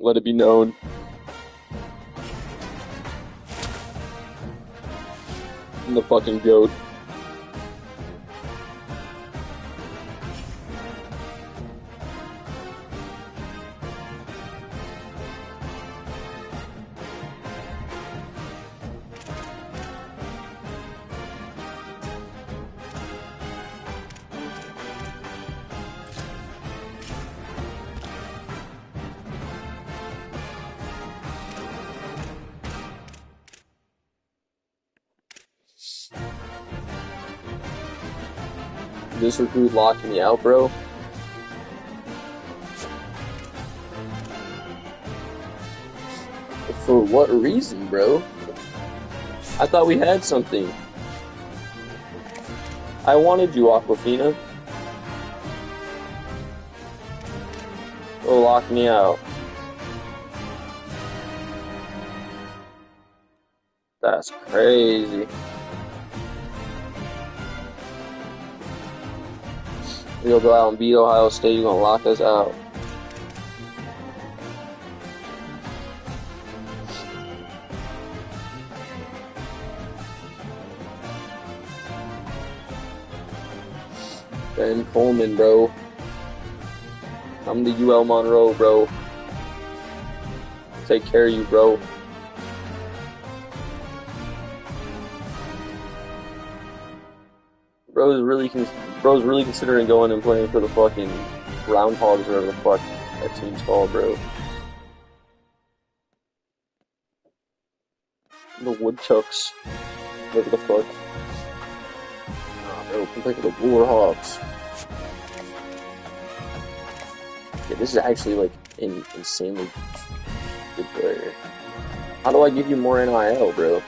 Let it be known. I'm the fucking GOAT. This recruit locking me out, bro. For what reason, bro? I thought we had something. I wanted you, Aquafina. Oh, lock me out. That's crazy. We'll go out and beat Ohio State. You're gonna lock us out. Ben Coleman, bro. I'm the UL Monroe, bro. Take care of you, bro. Bro's really considering going and playing for the fucking Groundhogs or whatever the fuck that team's called, bro. The Woodchucks. Whatever the fuck. Nah, bro, compared to the Warhawks. Yeah, this is actually like an insanely good player. How do I give you more NIL, bro?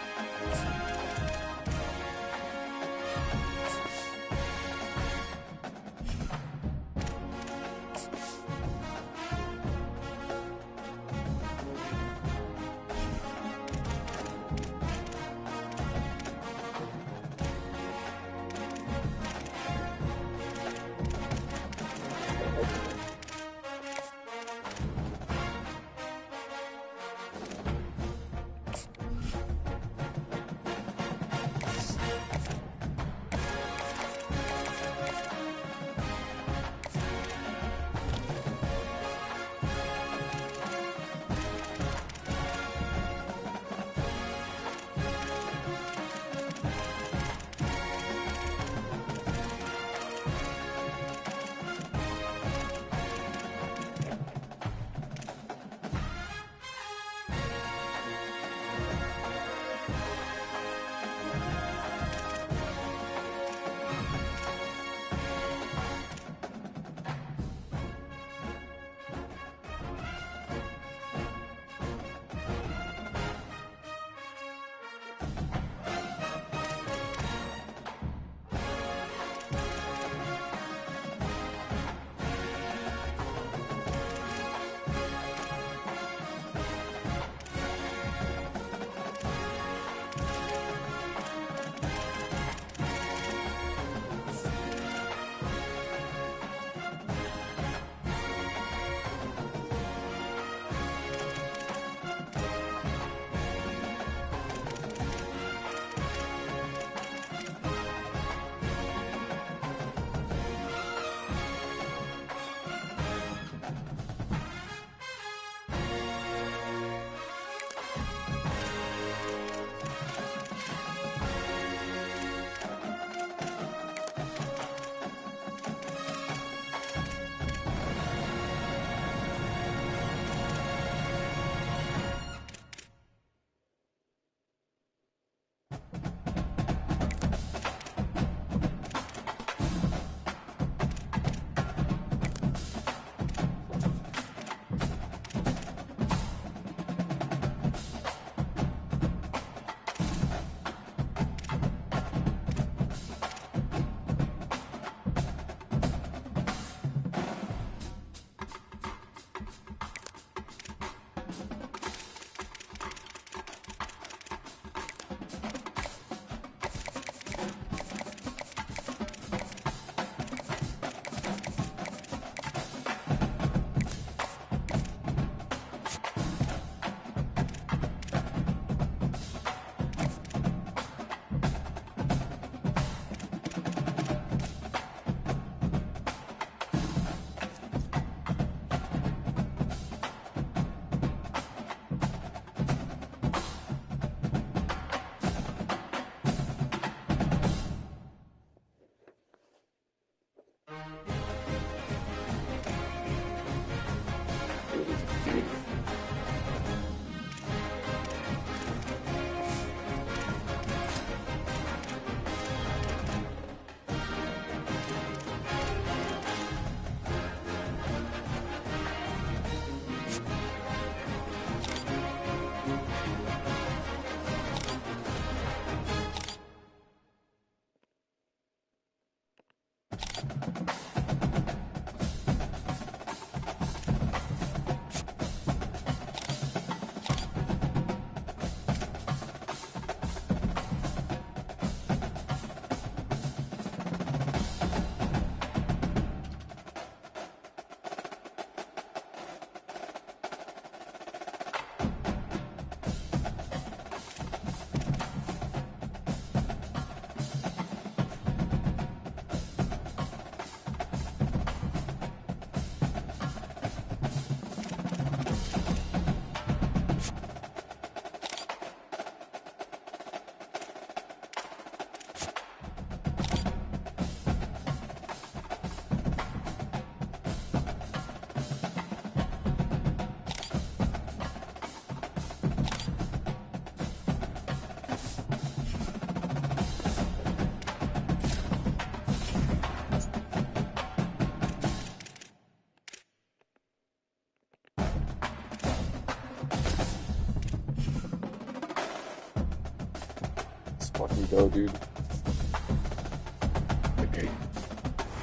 Fucking go, dude.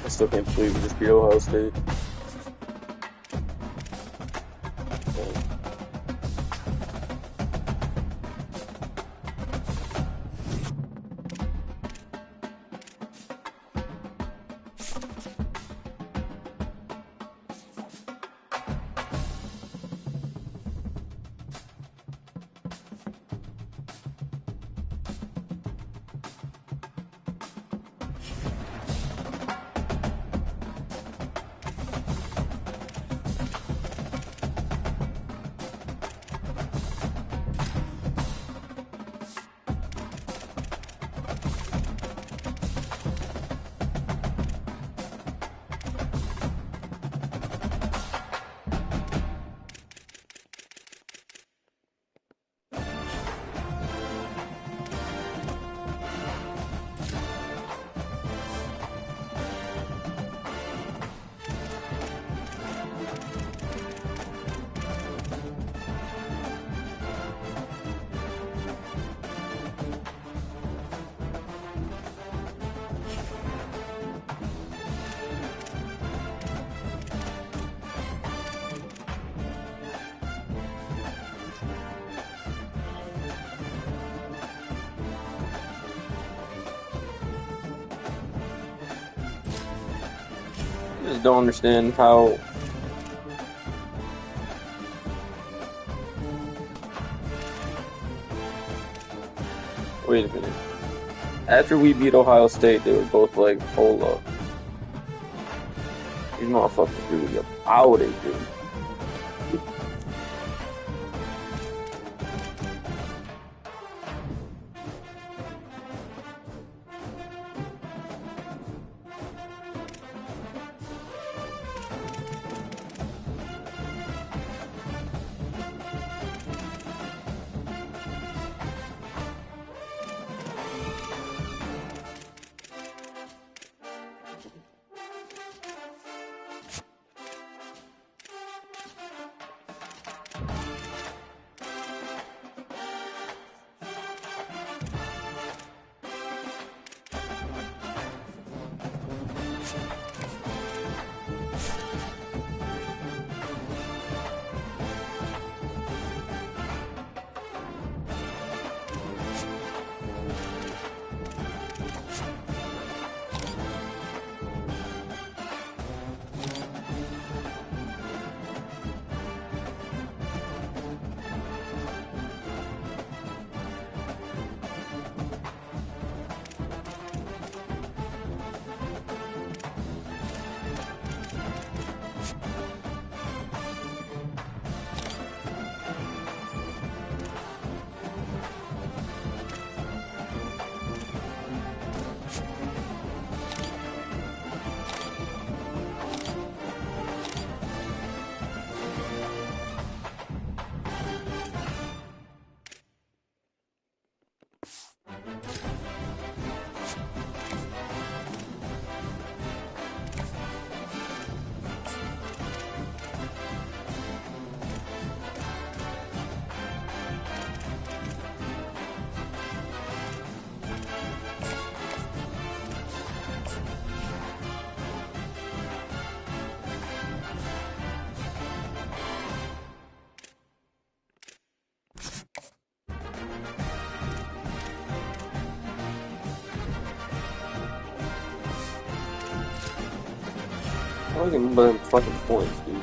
I still can't believe we just beat Ohio State. I just don't understand how. Wait a minute. After we beat Ohio State, they were both like, hold up. These motherfuckers really about it, dude. I don't even remember them fucking points, dude.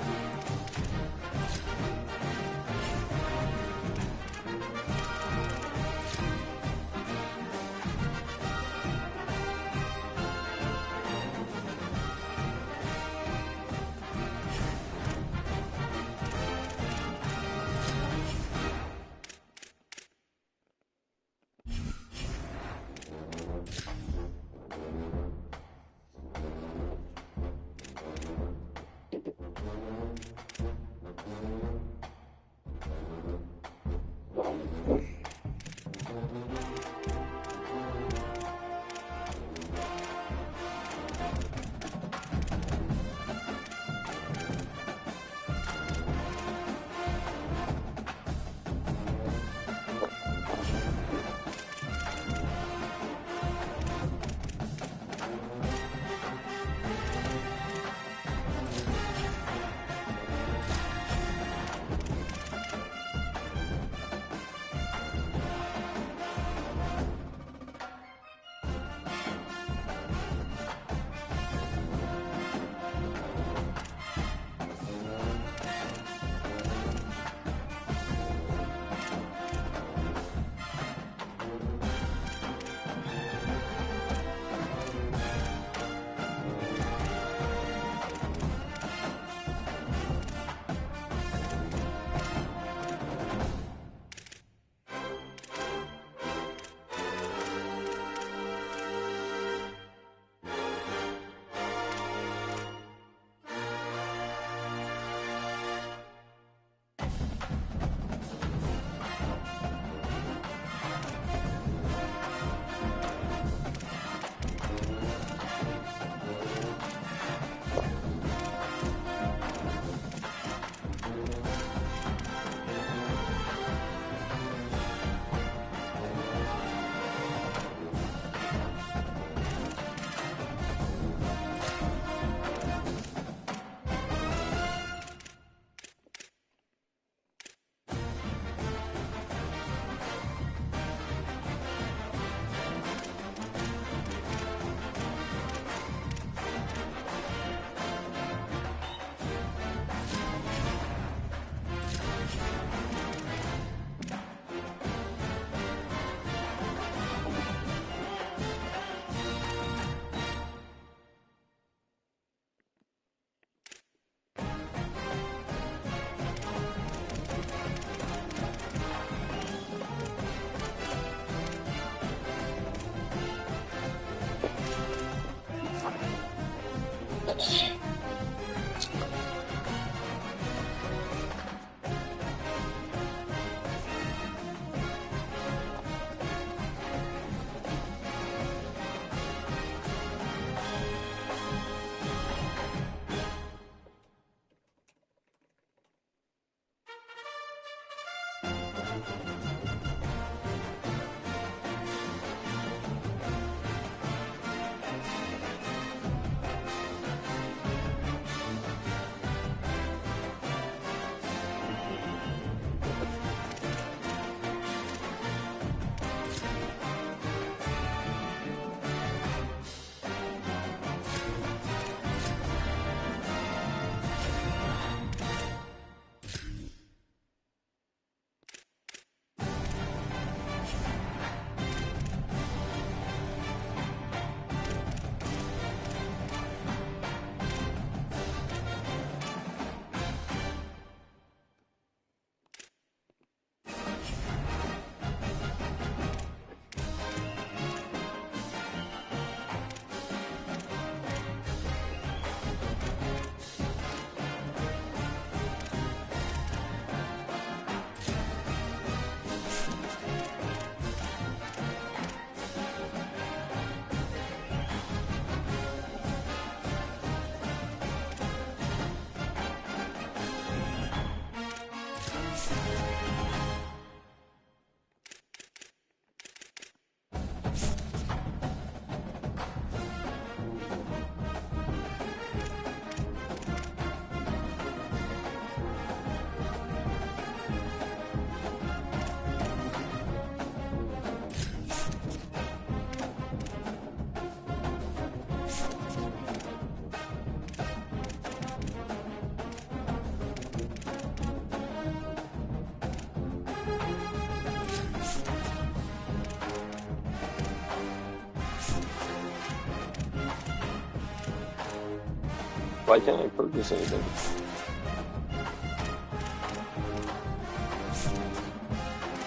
Why can't I purchase anything?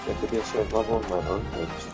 You have to be a certain level of my earnings.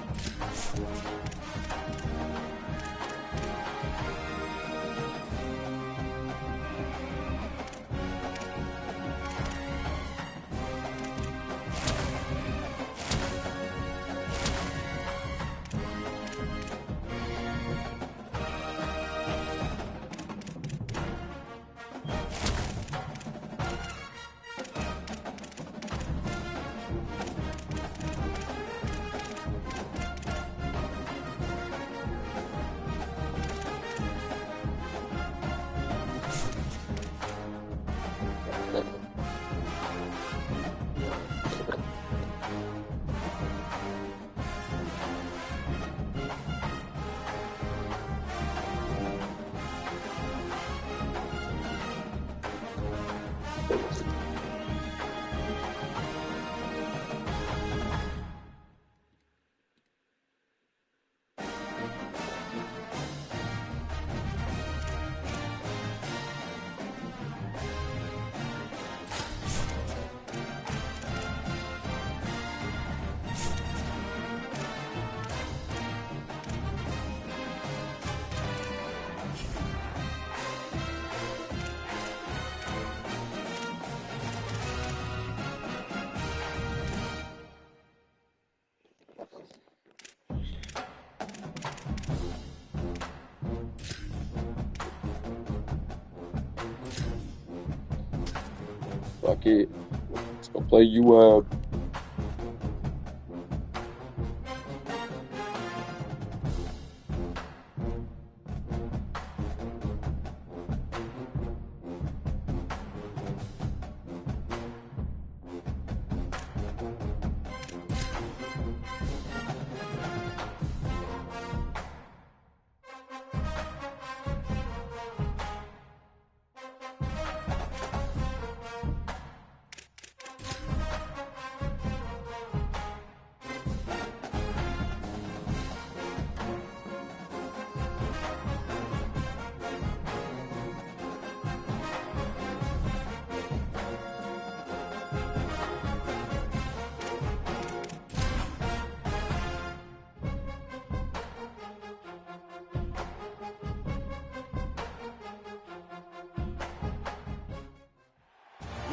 Fuck it. Let's go play UAB.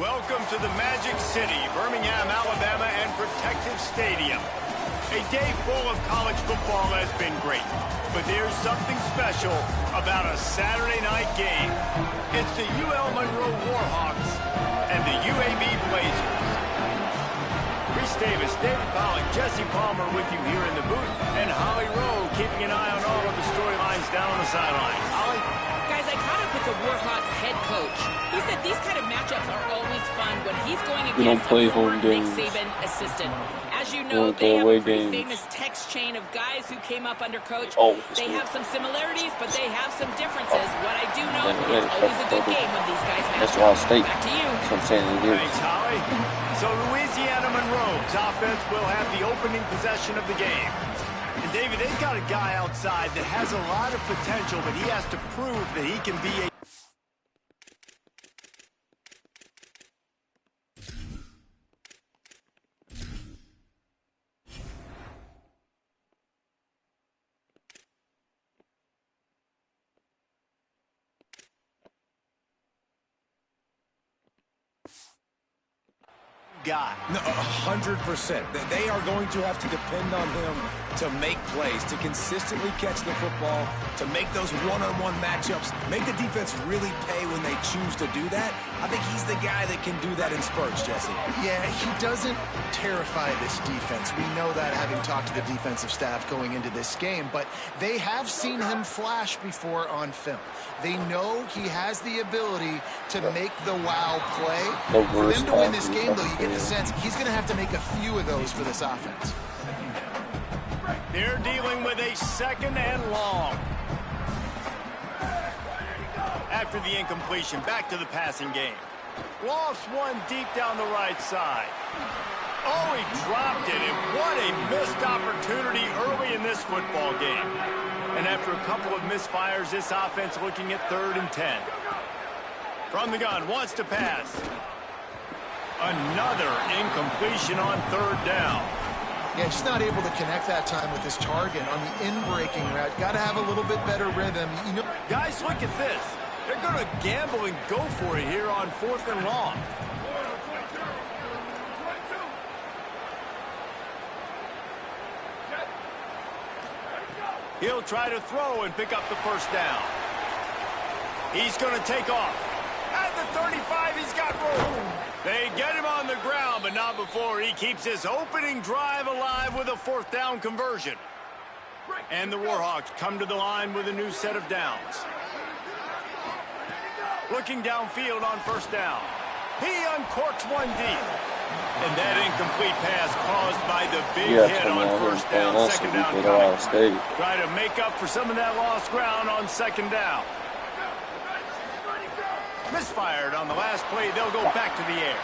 Welcome to the Magic City, Birmingham, Alabama, and Protective Stadium. A day full of college football has been great, but there's something special about a Saturday night game. It's the UL Monroe Warhawks and the UAB Blazers. Reese Davis, David Pollock, Jesse Palmer with you here in the booth, and Holly Rowe keeping an eye on all of the storylines down on the sideline. Holly? Guys, I caught up with the Warhawks head coach. He said these kind of matchups are always fun when he's going against a former Nick Saban assistant. As you know, they have a pretty famous text chain of guys who came up under coach. They have some similarities, but they have some differences. What I do know is it's always a good game when these guys match up. Back to you. That's what I'm saying here. Thanks, Holly. So Louisiana Monroe's offense will have the opening possession of the game. And David, they've got a guy outside that has a lot of potential, but he has to prove that he can be a guy. No, 100%. They are going to have to depend on him to make plays, to consistently catch the football, to make those one-on-one matchups, make the defense really pay when they choose to do that. I think he's the guy that can do that in spurts, Jesse. Yeah, he doesn't terrify this defense. We know that, having talked to the defensive staff going into this game, but they have seen him flash before on film. They know he has the ability to make the wow play. For them to win this game, though, you get the sense he's going to have to make a few of those for this offense. They're dealing with a second and long. After the incompletion, back to the passing game. Lost one deep down the right side. Oh, he dropped it, and what a missed opportunity early in this football game. And after a couple of misfires, this offense looking at 3rd and 10. From the gun, wants to pass. Another incompletion on third down. Yeah, just not able to connect that time with his target on the in-breaking route. Got to have a little bit better rhythm. You know, guys, look at this. They're going to gamble and go for it here on 4th and long. He'll try to throw and pick up the first down. He's going to take off. At the 35, he's got room. They get him on the ground, but not before he keeps his opening drive alive with a 4th down conversion. And the Warhawks come to the line with a new set of downs. Looking downfield on 1st down. He uncorks one deep. And that incomplete pass caused by the big hit on 1st down, 2nd down coming. Try to make up for some of that lost ground on 2nd down. Misfired on the last play. They'll go back to the air.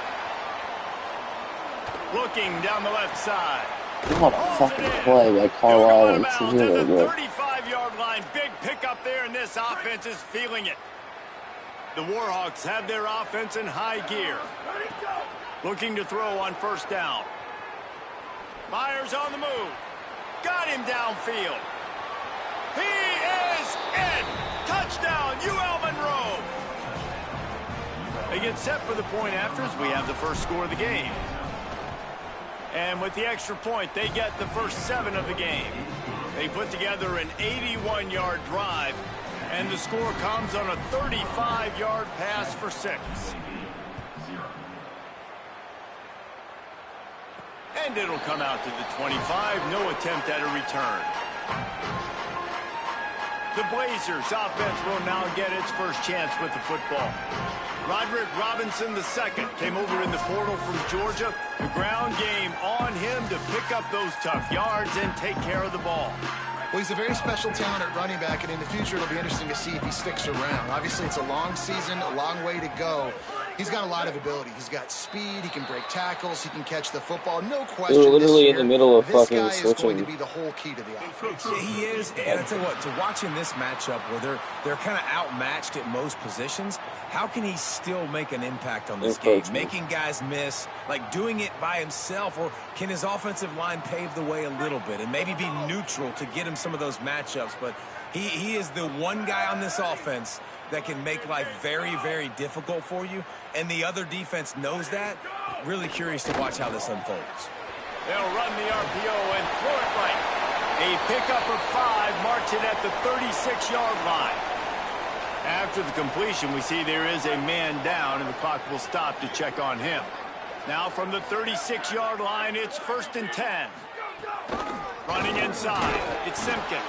Looking down the left side. What a fucking play by Carlisle and Trujillo. The 35-yard line. Big pickup there, and this offense is feeling it. The Warhawks have their offense in high gear. Looking to throw on 1st down. Myers on the move. Got him downfield. He is in. Touchdown, UL Monroe. They get set for the point after as we have the first score of the game. And with the extra point, they get the first 7 of the game. They put together an 81-yard drive, and the score comes on a 35-yard pass for 6. And it'll come out to the 25. No attempt at a return. The Blazers offense will now get its first chance with the football. Roderick Robinson II came over in the portal from Georgia. The ground game on him to pick up those tough yards and take care of the ball. Well, he's a very special talent at running back, and in the future it'll be interesting to see if he sticks around. Obviously, it's a long season, a long way to go. He's got a lot of ability. He's got speed. He can break tackles. He can catch the football. No question. They're literally in the middle of fucking switching. This guy is going to be the whole key to the offense. Yeah, he is. And I tell you what, to watch in this matchup where they're kind of outmatched at most positions, how can he still make an impact on this game? Making guys miss, like doing it by himself, or can his offensive line pave the way a little bit and maybe be neutral to get him some of those matchups? But he is the one guy on this offense that can make life very, very difficult for you, and the other defense knows that. Really curious to watch how this unfolds. They'll run the RPO and throw it right. A pickup of 5 marks it at the 36-yard line. After the completion, we see there is a man down, and the clock will stop to check on him. Now from the 36-yard line, it's 1st and 10. Running inside, it's Simpkins.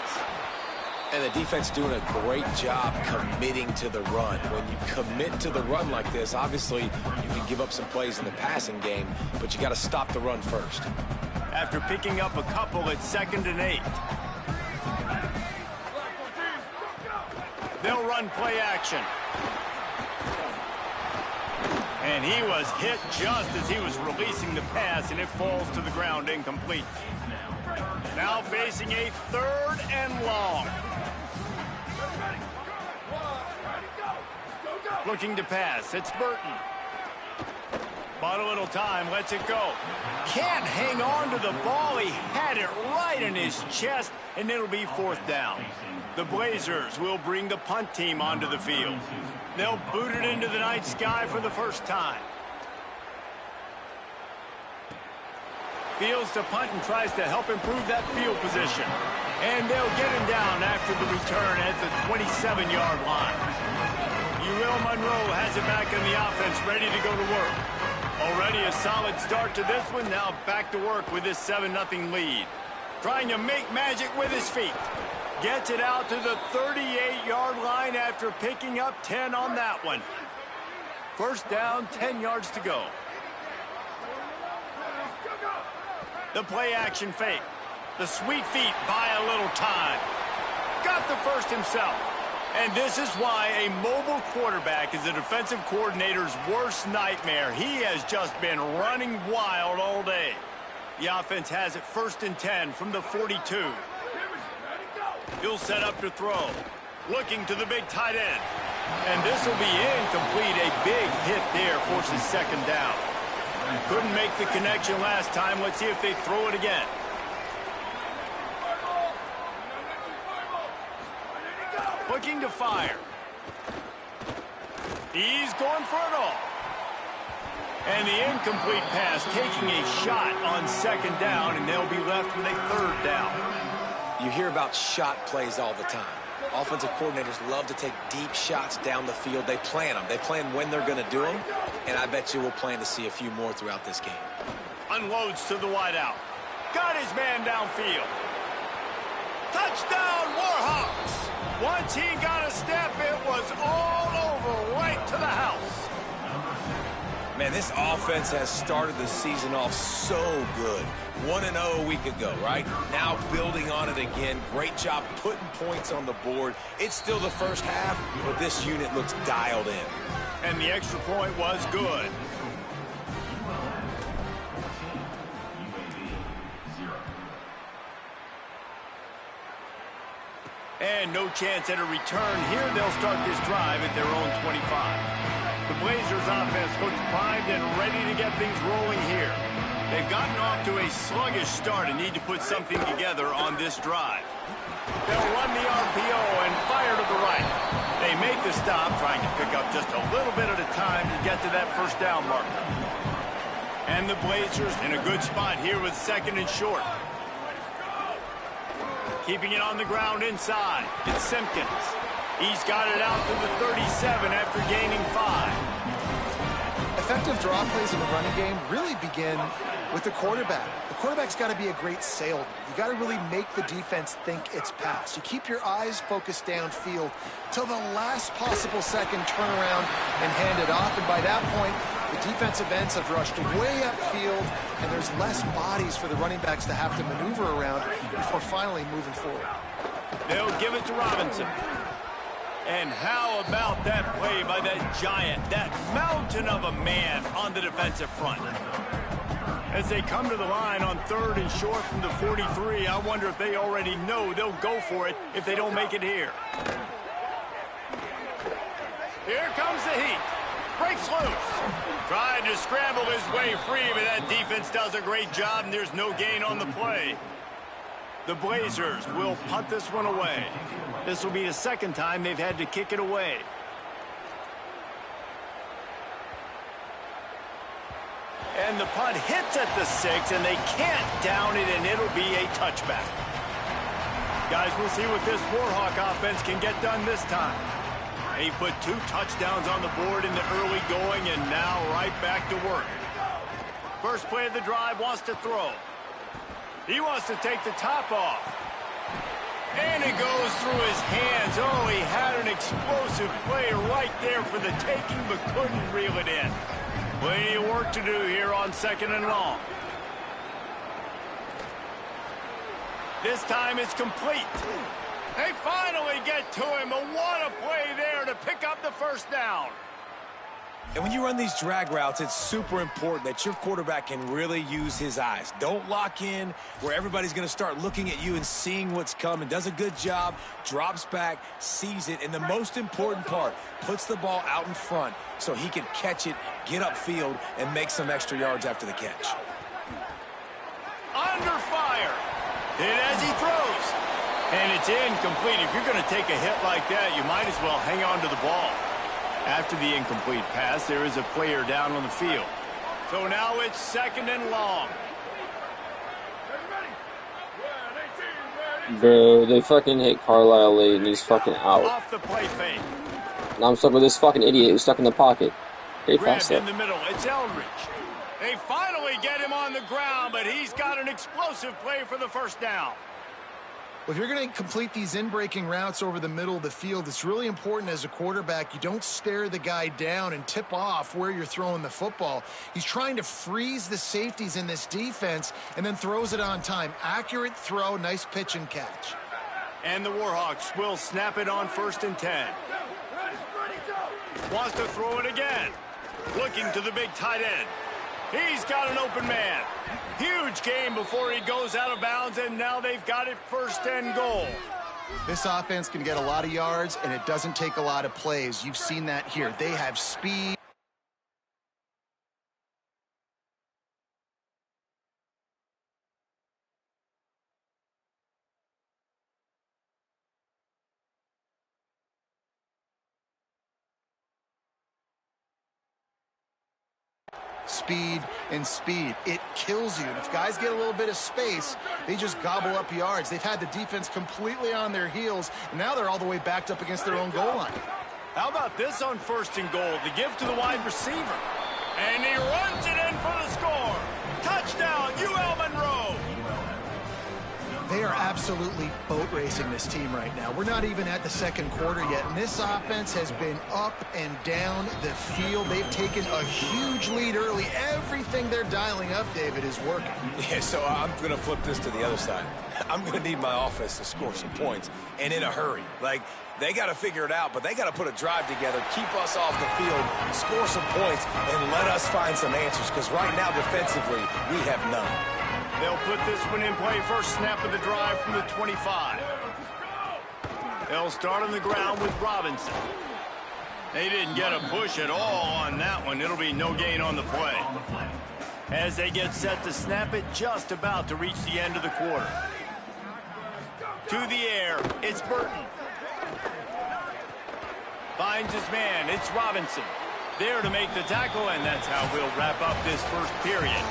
And the defense doing a great job committing to the run. When you commit to the run like this, obviously you can give up some plays in the passing game, but you got to stop the run first. After picking up a couple at 2nd and 8. They'll run play action. And he was hit just as he was releasing the pass, and it falls to the ground incomplete. Now facing a 3rd and long. Looking to pass. It's Burton. Bought a little time. Lets it go. Can't hang on to the ball. He had it right in his chest, and it'll be 4th down. The Blazers will bring the punt team onto the field. They'll boot it into the night sky for the first time. Fields to punt and tries to help improve that field position. And they'll get him down after the return at the 27-yard line. UL Monroe has it back in the offense, ready to go to work. Already a solid start to this one. Now back to work with this 7-0 lead. Trying to make magic with his feet. Gets it out to the 38-yard line after picking up 10 on that one. 1st down, 10 yards to go. The play action fake. The sweet feet buy a little time. Got the first himself. And this is why a mobile quarterback is a defensive coordinator's worst nightmare. He has just been running wild all day. The offense has it 1st and 10 from the 42. He'll set up to throw. Looking to the big tight end. And this will be incomplete. A big hit there forces second down. Couldn't make the connection last time. Let's see if they throw it again. Looking to fire. He's going for it all. And the incomplete pass taking a shot on second down, and they'll be left with a third down. You hear about shot plays all the time. Offensive coordinators love to take deep shots down the field. They plan them. They plan when they're going to do them, and I bet you we'll plan to see a few more throughout this game. Unloads to the wideout. Got his man downfield. Touchdown, Warhawks! Once he got a step, it was all over, right to the house. Man, this offense has started the season off so good. 1-0 a week ago, right? Now building on it again. Great job putting points on the board. It's still the first half, but this unit looks dialed in. And the extra point was good. And no chance at a return here. They'll start this drive at their own 25. The Blazers offense looks primed and ready to get things rolling here. They've gotten off to a sluggish start and need to put something together on this drive. They'll run the RPO and fire to the right. They make the stop, trying to pick up just a little bit at a time to get to that first down marker. And the Blazers in a good spot here with second and short. Keeping it on the ground inside. It's Simpkins. He's got it out to the 37 after gaining 5. Effective draw plays in the running game really begin with the quarterback. The quarterback's got to be a great salesman. You got to really make the defense think it's pass. You keep your eyes focused downfield till the last possible second, turn around and hand it off. And by that point, the defensive ends have rushed way upfield, and there's less bodies for the running backs to have to maneuver around before finally moving forward. They'll give it to Robinson. And how about that play by that giant, that mountain of a man on the defensive front? As they come to the line on third and short from the 43, I wonder if they already know they'll go for it if they don't make it here. Here comes the heat. Breaks loose. Tried to scramble his way free, but that defense does a great job, and there's no gain on the play. The Blazers will punt this one away. This will be the second time they've had to kick it away. And the punt hits at the 6, and they can't down it, and it'll be a touchback. Guys, we'll see what this Warhawk offense can get done this time. He put 2 touchdowns on the board in the early going, and now right back to work. First play of the drive, wants to throw. He wants to take the top off. And it goes through his hands. Oh, he had an explosive play right there for the taking, but couldn't reel it in. Plenty of work to do here on second and long. This time it's complete. They finally get to him, but what a play there to pick up the first down. And when you run these drag routes, it's super important that your quarterback can really use his eyes. Don't lock in where everybody's going to start looking at you and seeing what's coming. Does a good job, drops back, sees it, and the most important part, puts the ball out in front so he can catch it, get upfield, and make some extra yards after the catch. Under fire. Hit as he throws. And it's incomplete. If you're going to take a hit like that, you might as well hang on to the ball. After the incomplete pass, there is a player down on the field. So now it's second and long. Bro, they fucking hit Carlisle late and he's fucking out. Off the play fake. Now I'm stuck with this fucking idiot who's stuck in the pocket. Grabbed in the middle. It's Eldridge. They finally get him on the ground, but he's got an explosive play for the first down. Well, if you're going to complete these in-breaking routes over the middle of the field, it's really important as a quarterback you don't stare the guy down and tip off where you're throwing the football. He's trying to freeze the safeties in this defense and then throws it on time. Accurate throw, nice pitch and catch. And the Warhawks will snap it on first and 10. Wants to throw it again. Looking to the big tight end. He's got an open man. Huge game before he goes out of bounds, and now they've got it first and goal. This offense can get a lot of yards, and it doesn't take a lot of plays. You've seen that here. They have speed. Speed and speed. It kills you. And if guys get a little bit of space, they just gobble up yards. They've had the defense completely on their heels, and now they're all the way backed up against their own goal line. How about this on 1st and goal? The give to the wide receiver. And he runs it in for the score. Touchdown, UL Monroe. They are absolutely boat racing this team right now. We're not even at the second quarter yet, and this offense has been up and down the field. They've taken a huge lead early. Everything they're dialing up, David, is working. Yeah, so I'm going to flip this to the other side. I'm going to need my offense to score some points, and in a hurry. Like, they got to figure it out, but they got to put a drive together, keep us off the field, score some points, and let us find some answers, because right now, defensively, we have none. They'll put this one in play. First snap of the drive from the 25. They'll start on the ground with Robinson. They didn't get a push at all on that one. It'll be no gain on the play. As they get set to snap it, just about to reach the end of the quarter. To the air, it's Burton. Finds his man, it's Robinson. There to make the tackle, and that's how we'll wrap up this first period.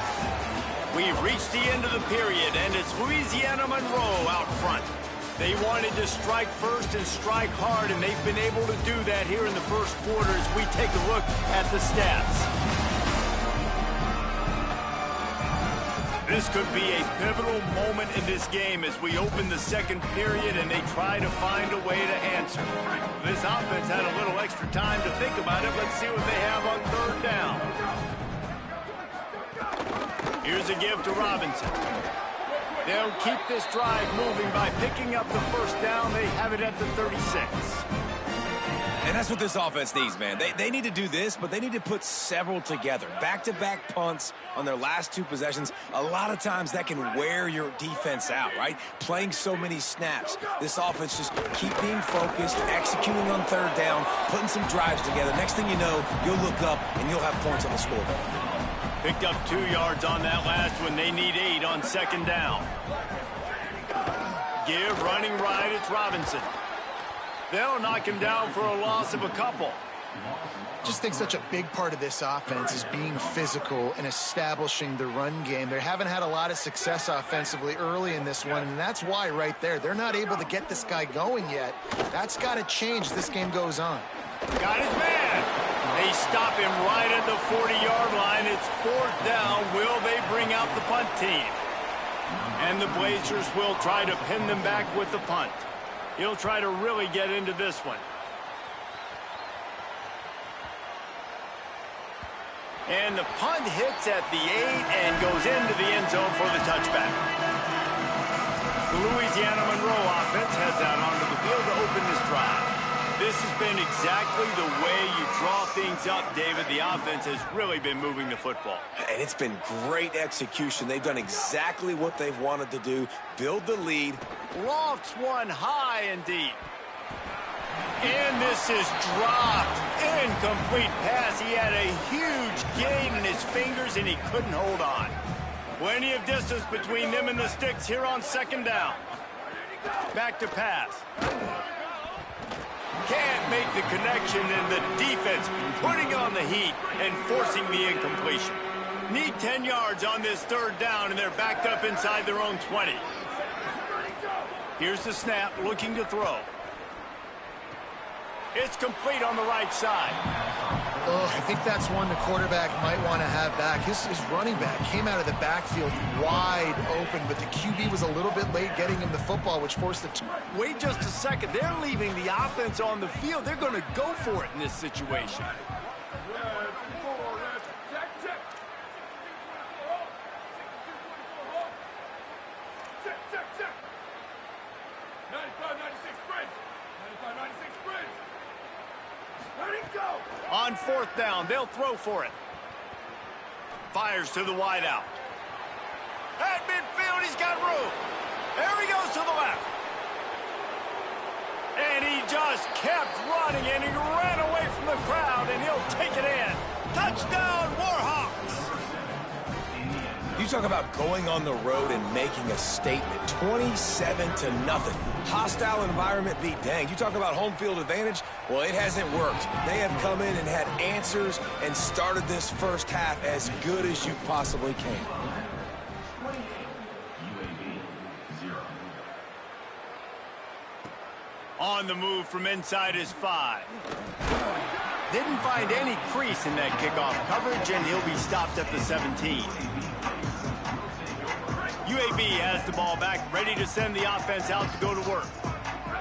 We've reached the end of the period, and it's Louisiana Monroe out front. They wanted to strike first and strike hard, and they've been able to do that here in the first quarter as we take a look at the stats. This could be a pivotal moment in this game as we open the second period and they try to find a way to answer. This offense had a little extra time to think about it. Let's see what they have on 3rd down. Here's a give to Robinson. They'll keep this drive moving by picking up the first down. They have it at the 36. And that's what this offense needs, man. They need to do this, but they need to put several together. Back-to-back punts on their last 2 possessions. A lot of times that can wear your defense out, right? Playing so many snaps. This offense just keep being focused, executing on 3rd down, putting some drives together. Next thing you know, you'll look up and you'll have points on the scoreboard. Picked up 2 yards on that last one. They need 8 on 2nd down. Give running right, it's Robinson. They'll knock him down for a loss of a couple. Just think such a big part of this offense is being physical and establishing the run game. They haven't had a lot of success offensively early in this one, and that's why right there, they're not able to get this guy going yet. That's got to change as this game goes on. Got his man. They stop him right at the 40-yard line. It's 4th down. Will they bring out the punt team? And the Blazers will try to pin them back with the punt. He'll try to really get into this one. And the punt hits at the 8 and goes into the end zone for the touchback. The Louisiana Monroe offense heads out onto the field to open this drive. This has been exactly the way you draw things up, David. The offense has really been moving the football. And it's been great execution. They've done exactly what they've wanted to do, build the lead. Lofts one high and deep. And this is dropped. Incomplete pass. He had a huge gain in his fingers, and he couldn't hold on. Plenty of distance between them and the sticks here on 2nd down. Back to pass. Can't make the connection, and the defense putting on the heat and forcing the incompletion. Need 10 yards on this 3rd down, and they're backed up inside their own 20. Here's the snap, looking to throw. It's complete on the right side. Oh, I think that's one the quarterback might want to have back. His running back came out of the backfield wide open, but the QB was a little bit late getting him the football, which forced the... Wait just a second. They're leaving the offense on the field. They're going to go for it in this situation. On 4th down, they'll throw for it. Fires to the wideout. At midfield, he's got room. There he goes to the left. just kept running, and he ran away from the crowd, and he'll take it in. Touchdown, Warhawks! You talk about going on the road and making a statement. 27-0. Hostile environment be danged. You talk about home field advantage. Well, it hasn't worked. They have come in and had answers and started this first half as good as you possibly can. On the move from inside his 5. Didn't find any crease in that kickoff coverage, and he'll be stopped at the 17. UAB has the ball back, ready to send the offense out to go to work.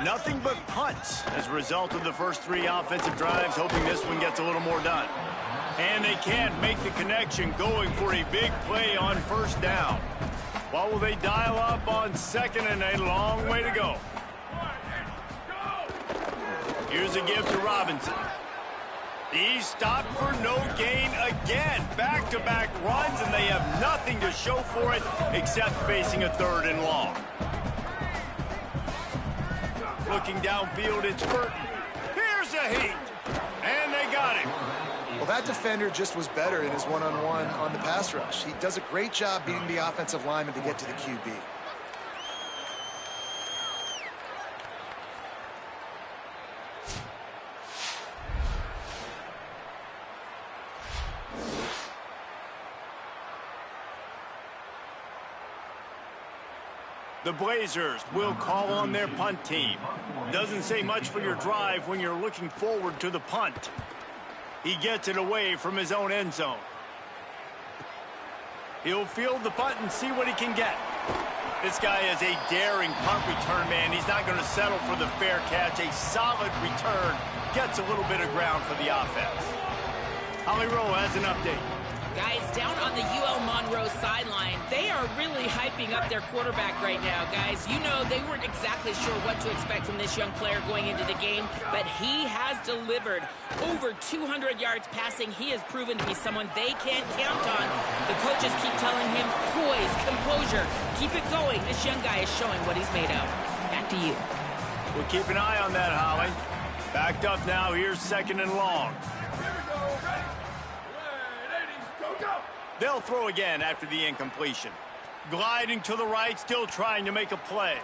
Nothing but punts as a result of the first 3 offensive drives, hoping this one gets a little more done. And they can't make the connection, going for a big play on first down. What will they dial up on second, and a long way to go? Here's a give to Robinson. He's stopped for no gain again. Back-to-back runs, and they have nothing to show for it except facing a 3rd and long. Looking downfield, it's Burton. Here's a heat, and they got him. Well, that defender just was better in his one-on-one on the pass rush. He does a great job beating the offensive lineman to get to the QB. The Blazers will call on their punt team. Doesn't say much for your drive when you're looking forward to the punt. He gets it away from his own end zone. He'll field the punt and see what he can get. This guy is a daring punt return man. He's not going to settle for the fair catch. A solid return. Gets a little bit of ground for the offense. Holly Rowe has an update. Guys, down on the UL Monroe sideline, they are really hyping up their quarterback right now, guys. You know, they weren't exactly sure what to expect from this young player going into the game, but he has delivered over 200 yards passing. He has proven to be someone they can't count on. The coaches keep telling him, poise, composure, keep it going. This young guy is showing what he's made of. Back to you. We'll keep an eye on that, Holly. Backed up now, here's 2nd and long. They'll throw again after the incompletion. Gliding to the right, still trying to make a play.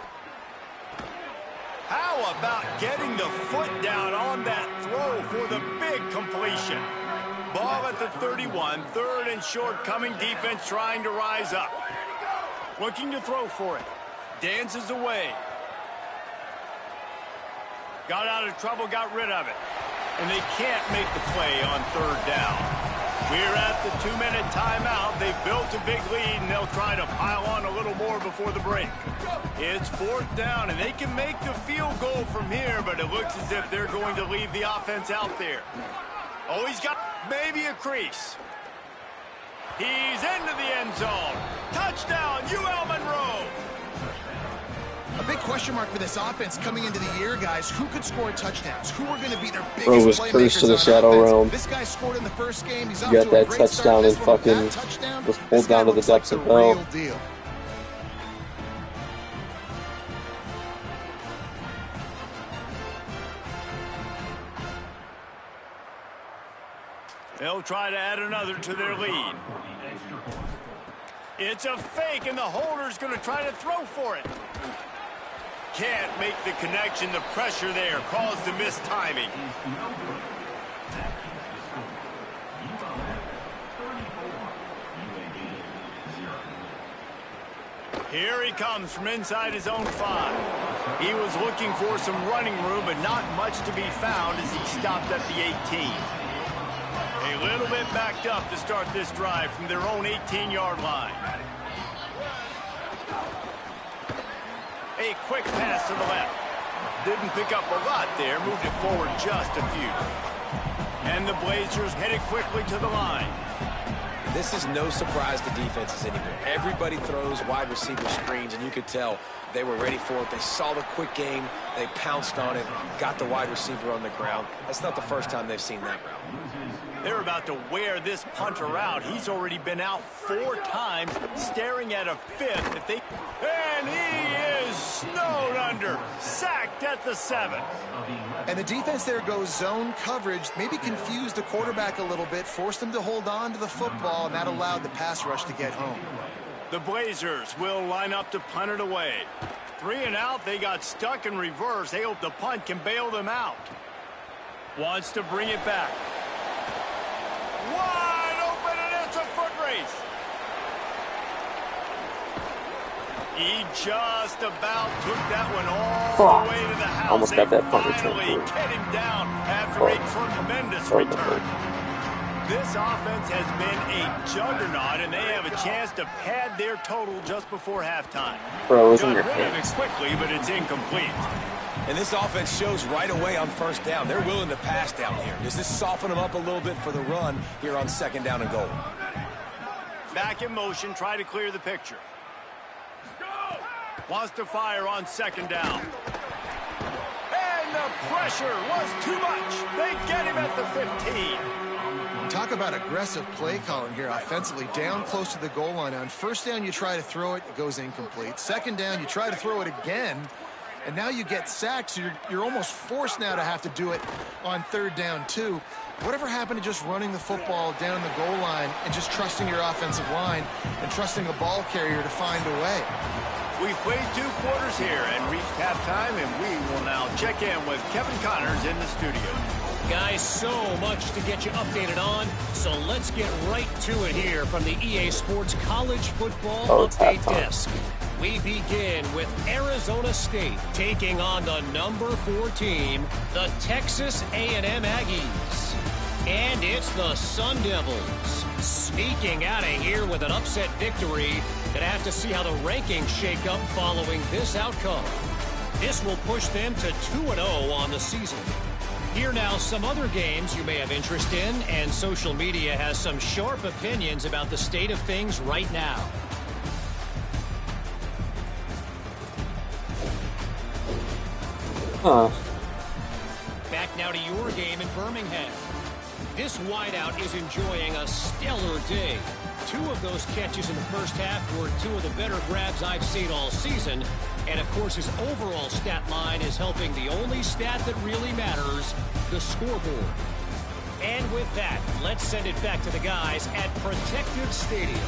How about getting the foot down on that throw for the big completion? Ball at the 31, 3rd and short, coming defense trying to rise up. Looking to throw for it. Dances away. Got out of trouble, got rid of it. And they can't make the play on 3rd down. We're at the 2-minute timeout. They've built a big lead, and they'll try to pile on a little more before the break. It's 4th down, and they can make the field goal from here, but it looks as if they're going to leave the offense out there. Oh, he's got maybe a crease. He's into the end zone. Touchdown, UL Monroe. A big question mark for this offense coming into the year, guys. Who could score touchdowns? Who are going to be their biggest Bro was playmakers cursed to the on Shadow offense? Realm. This guy scored in the first game. He's off Got to a that great touchdown start. and This one, fucking that touchdown, was this pulled guy down to the looks like depths of the hell. real deal. They'll try to add another to their lead. It's a fake, and the holder's going to try to throw for it. Can't make the connection. The pressure there caused the mistiming. Here he comes from inside his own 5. He was looking for some running room, but not much to be found as he stopped at the 18. A little bit backed up to start this drive from their own 18-yard line. A quick pass to the left. Didn't pick up a lot there, moved it forward just a few. And the Blazers headed quickly to the line. This is no surprise to defenses anymore. Everybody throws wide receiver screens, and you could tell they were ready for it. They saw the quick game. They pounced on it, got the wide receiver on the ground. That's not the first time they've seen that route. They're about to wear this punter out. He's already been out 4 times, staring at a 5th. And he is snowed under, sacked at the 7. And the defense there goes zone coverage, maybe confused the quarterback a little bit, forced him to hold on to the football, and that allowed the pass rush to get home. The Blazers will line up to punt it away. 3 and out, they got stuck in reverse. They hope the punt can bail them out. Wants to bring it back. Wide open, and it's a foot race. He just about took that one all the way to the house. Almost got that punt return. Finally get him down after a tremendous return. This offense has been a juggernaut, and they have a chance to pad their total just before halftime. Bro, isn't Got your rid of it hands quickly, but it's incomplete. And this offense shows right away on first down. They're willing to pass down here. Does this soften them up a little bit for the run here on 2nd down and goal? Back in motion, try to clear the picture. Wants to fire on 2nd down. And the pressure was too much. They get him at the 15. Talk about aggressive play calling here offensively. Down close to the goal line. On 1st down, you try to throw it, it goes incomplete. 2nd down, you try to throw it again, and now you get sacked, so you're almost forced now to have to do it on 3rd down too. Whatever happened to just running the football down the goal line and just trusting your offensive line and trusting a ball carrier to find a way? We've played 2 quarters here and reached halftime, and we will now check in with Kevin Connors in the studio. Guys, so much to get you updated on, so let's get right to it here from the EA Sports College Football Update Desk. We begin with Arizona State taking on the number 4 team, the Texas A&M Aggies. And it's the Sun Devils sneaking out of here with an upset victory. Gonna have to see how the rankings shake up following this outcome. This will push them to 2-0 on the season. Here now some other games you may have interest in, and social media has some sharp opinions about the state of things right now. Back now to your game in Birmingham. This wideout is enjoying a stellar day. 2 of those catches in the first half were 2 of the better grabs I've seen all season. And, of course, his overall stat line is helping the only stat that really matters, the scoreboard. And with that, let's send it back to the guys at Protective Stadium.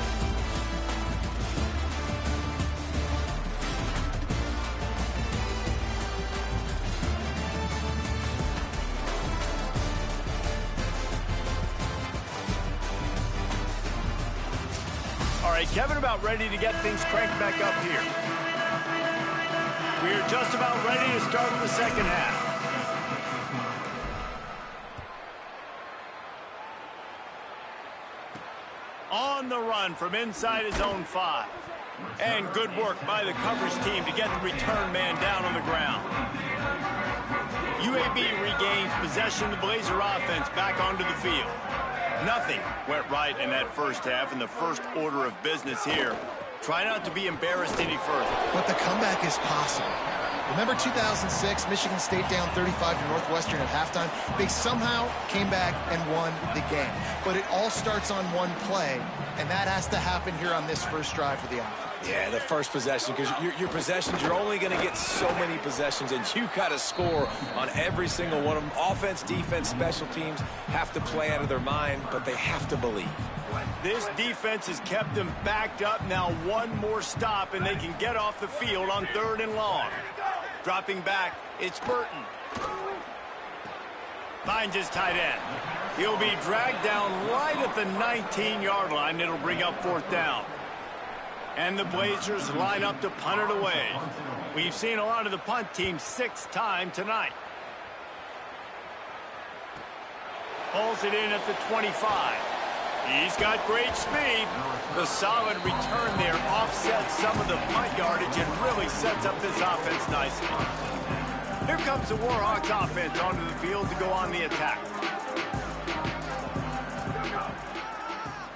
All right, Kevin, about ready to get things cranked back up here. We're just about ready to start the 2nd half. On the run from inside his own 5. And good work by the coverage team to get the return man down on the ground. UAB regains possession of the Blazer offense back onto the field. Nothing went right in that first half, in the first order of business here. Try not to be embarrassed any further. But the comeback is possible. Remember 2006, Michigan State down 35 to Northwestern at halftime? They somehow came back and won the game. But it all starts on one play, and that has to happen here on this first drive for the offense. Yeah, the first possession, because your possessions, you're only going to get so many possessions, and you got to score on every single one of them. Offense, defense, special teams have to play out of their mind, but they have to believe. This defense has kept them backed up. Now 1 more stop, and they can get off the field on 3rd and long. Dropping back, it's Burton. Finds his tight end. He'll be dragged down right at the 19-yard line. It'll bring up 4th down. And the Blazers line up to punt it away. We've seen a lot of the punt team 6th time tonight. Pulls it in at the 25. He's got great speed. The solid return there offsets some of the punt yardage and really sets up this offense nicely. Here comes the Warhawks offense onto the field to go on the attack.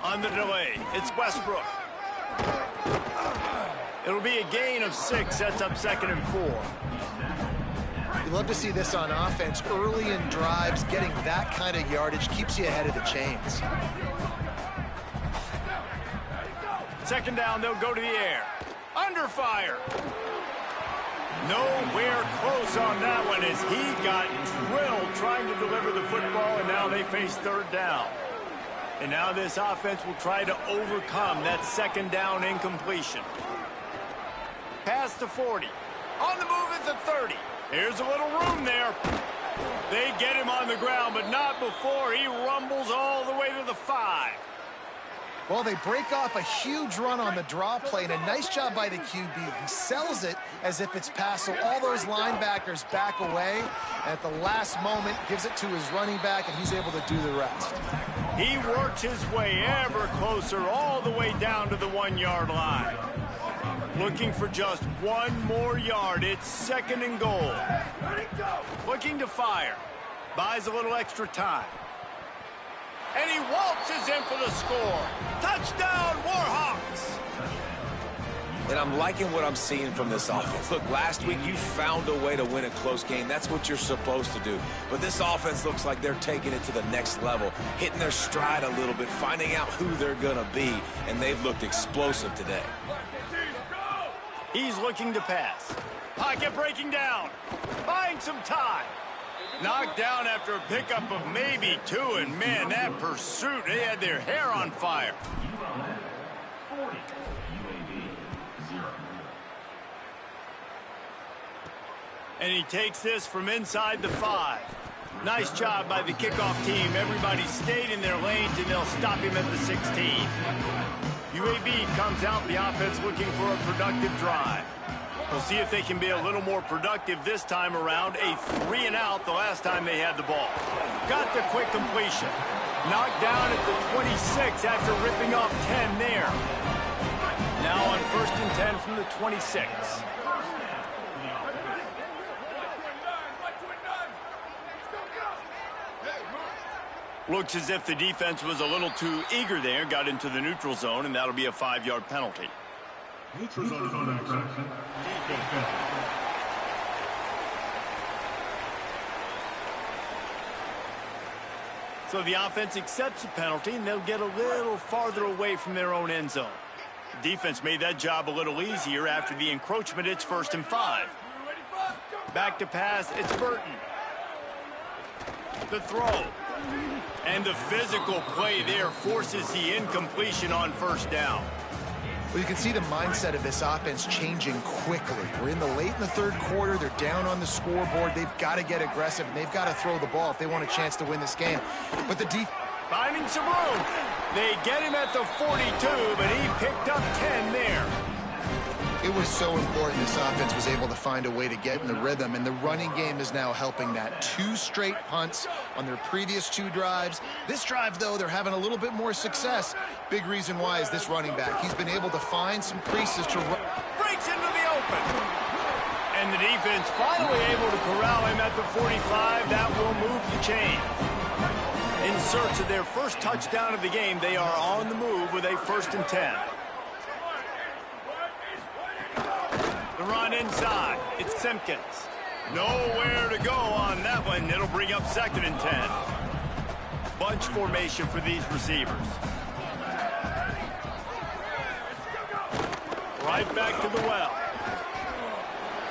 On the delay, it's Westbrook. It'll be a gain of 6, sets up 2nd and 4. You love to see this on offense. Early in drives, getting that kind of yardage keeps you ahead of the chains. 2nd down, they'll go to the air. Under fire. Nowhere close on that one as he got drilled trying to deliver the football, and now they face third down. And now this offense will try to overcome that second down incompletion. Pass to 40. On the move at the 30. Here's a little room there. They get him on the ground, but not before he rumbles all the way to the 5. Well, they break off a huge run on the draw play, and a nice job by the QB. He sells it as if it's pass, so all those linebackers back away. And at the last moment, gives it to his running back, and he's able to do the rest. He works his way ever closer all the way down to the 1-yard line. Looking for just one more yard. It's second and goal. Looking to fire. Buys a little extra time. And he waltzes in for the score. Touchdown, Warhawks! And I'm liking what I'm seeing from this offense. Look, last week you found a way to win a close game. That's what you're supposed to do. But this offense looks like they're taking it to the next level, hitting their stride a little bit, finding out who they're going to be, and they've looked explosive today. He's looking to pass. Pocket breaking down. Buying some time. Knocked down after a pickup of maybe 2, and man, that pursuit, they had their hair on fire. And he takes this from inside the 5. Nice job by the kickoff team. Everybody stayed in their lanes, and they'll stop him at the 16. UAB comes out, the offense looking for a productive drive. We'll see if they can be a little more productive this time around. A 3-and-out the last time they had the ball. Got the quick completion. Knocked down at the 26 after ripping off 10 there. Now on 1st and 10 from the 26. Looks as if the defense was a little too eager there. Got into the neutral zone, and that'll be a 5-yard penalty. Neutral zone action. So the offense accepts the penalty, and they'll get a little farther away from their own end zone. The defense made that job a little easier after the encroachment. It's 1st and 5. Back to pass, it's Burton. The throw. And the physical play there forces the incompletion on 1st down. Well, you can see the mindset of this offense changing quickly. We're late in the 3rd quarter. They're down on the scoreboard. They've got to get aggressive, and they've got to throw the ball if they want a chance to win this game. But the defense... Finding some room. They get him at the 42, but he picked up 10 there. It was so important this offense was able to find a way to get in the rhythm, and the running game is now helping that. 2 straight punts on their previous 2 drives. This drive, though, they're having a little bit more success. Big reason why is this running back. He's been able to find some creases to run. Breaks into the open. And the defense finally able to corral him at the 45. That will move the chain. In search of their first touchdown of the game, they are on the move with a 1st and 10. The run inside. It's Simpkins. Nowhere to go on that one. It'll bring up 2nd and 10. Bunch formation for these receivers. Right back to the well.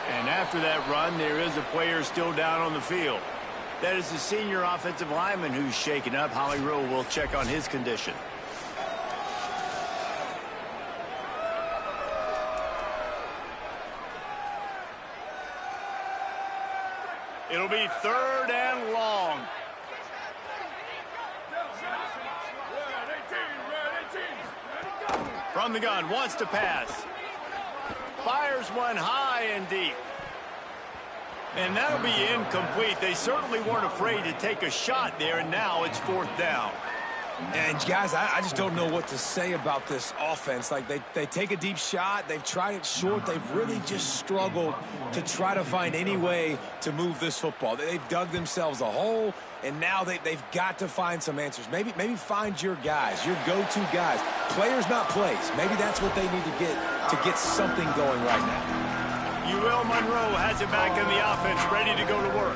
And after that run, there is a player still down on the field. That is the senior offensive lineman who's shaken up. Holly Rowe will check on his condition. It'll be 3rd and long. From the gun, wants to pass. Fires one high and deep. And that'll be incomplete. They certainly weren't afraid to take a shot there, and now it's 4th down. And, guys, I just don't know what to say about this offense. Like, they take a deep shot. They've tried it short. They've really just struggled to try to find any way to move this football. They've dug themselves a hole, and now they've got to find some answers. Maybe find your guys, your go-to guys. Players, not plays. Maybe that's what they need to get something going right now. UL Monroe has it back in the offense, ready to go to work.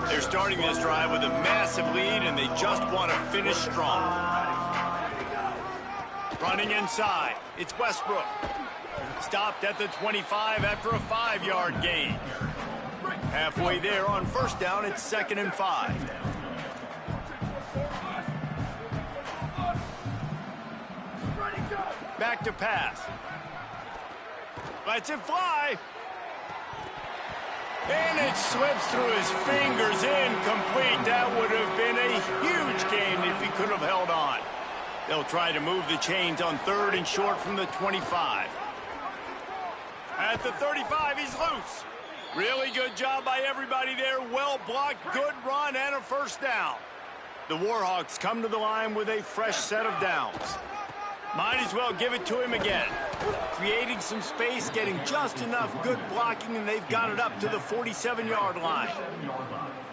They're starting this drive with a massive lead, and they just want to finish strong. Running inside, it's Westbrook. stopped at the 25 after a 5-yard gain. Halfway there on first down, it's 2nd and 5. Back to pass. Lets it fly. And it slips through his fingers, incomplete. That would have been a huge gain if he could have held on. They'll try to move the chains on 3rd and short from the 25. At the 35, he's loose. Really good job by everybody there. Well blocked, good run, and a first down. The Warhawks come to the line with a fresh set of downs. Might as well give it to him again. Creating some space, getting just enough good blocking, and they've got it up to the 47-yard line.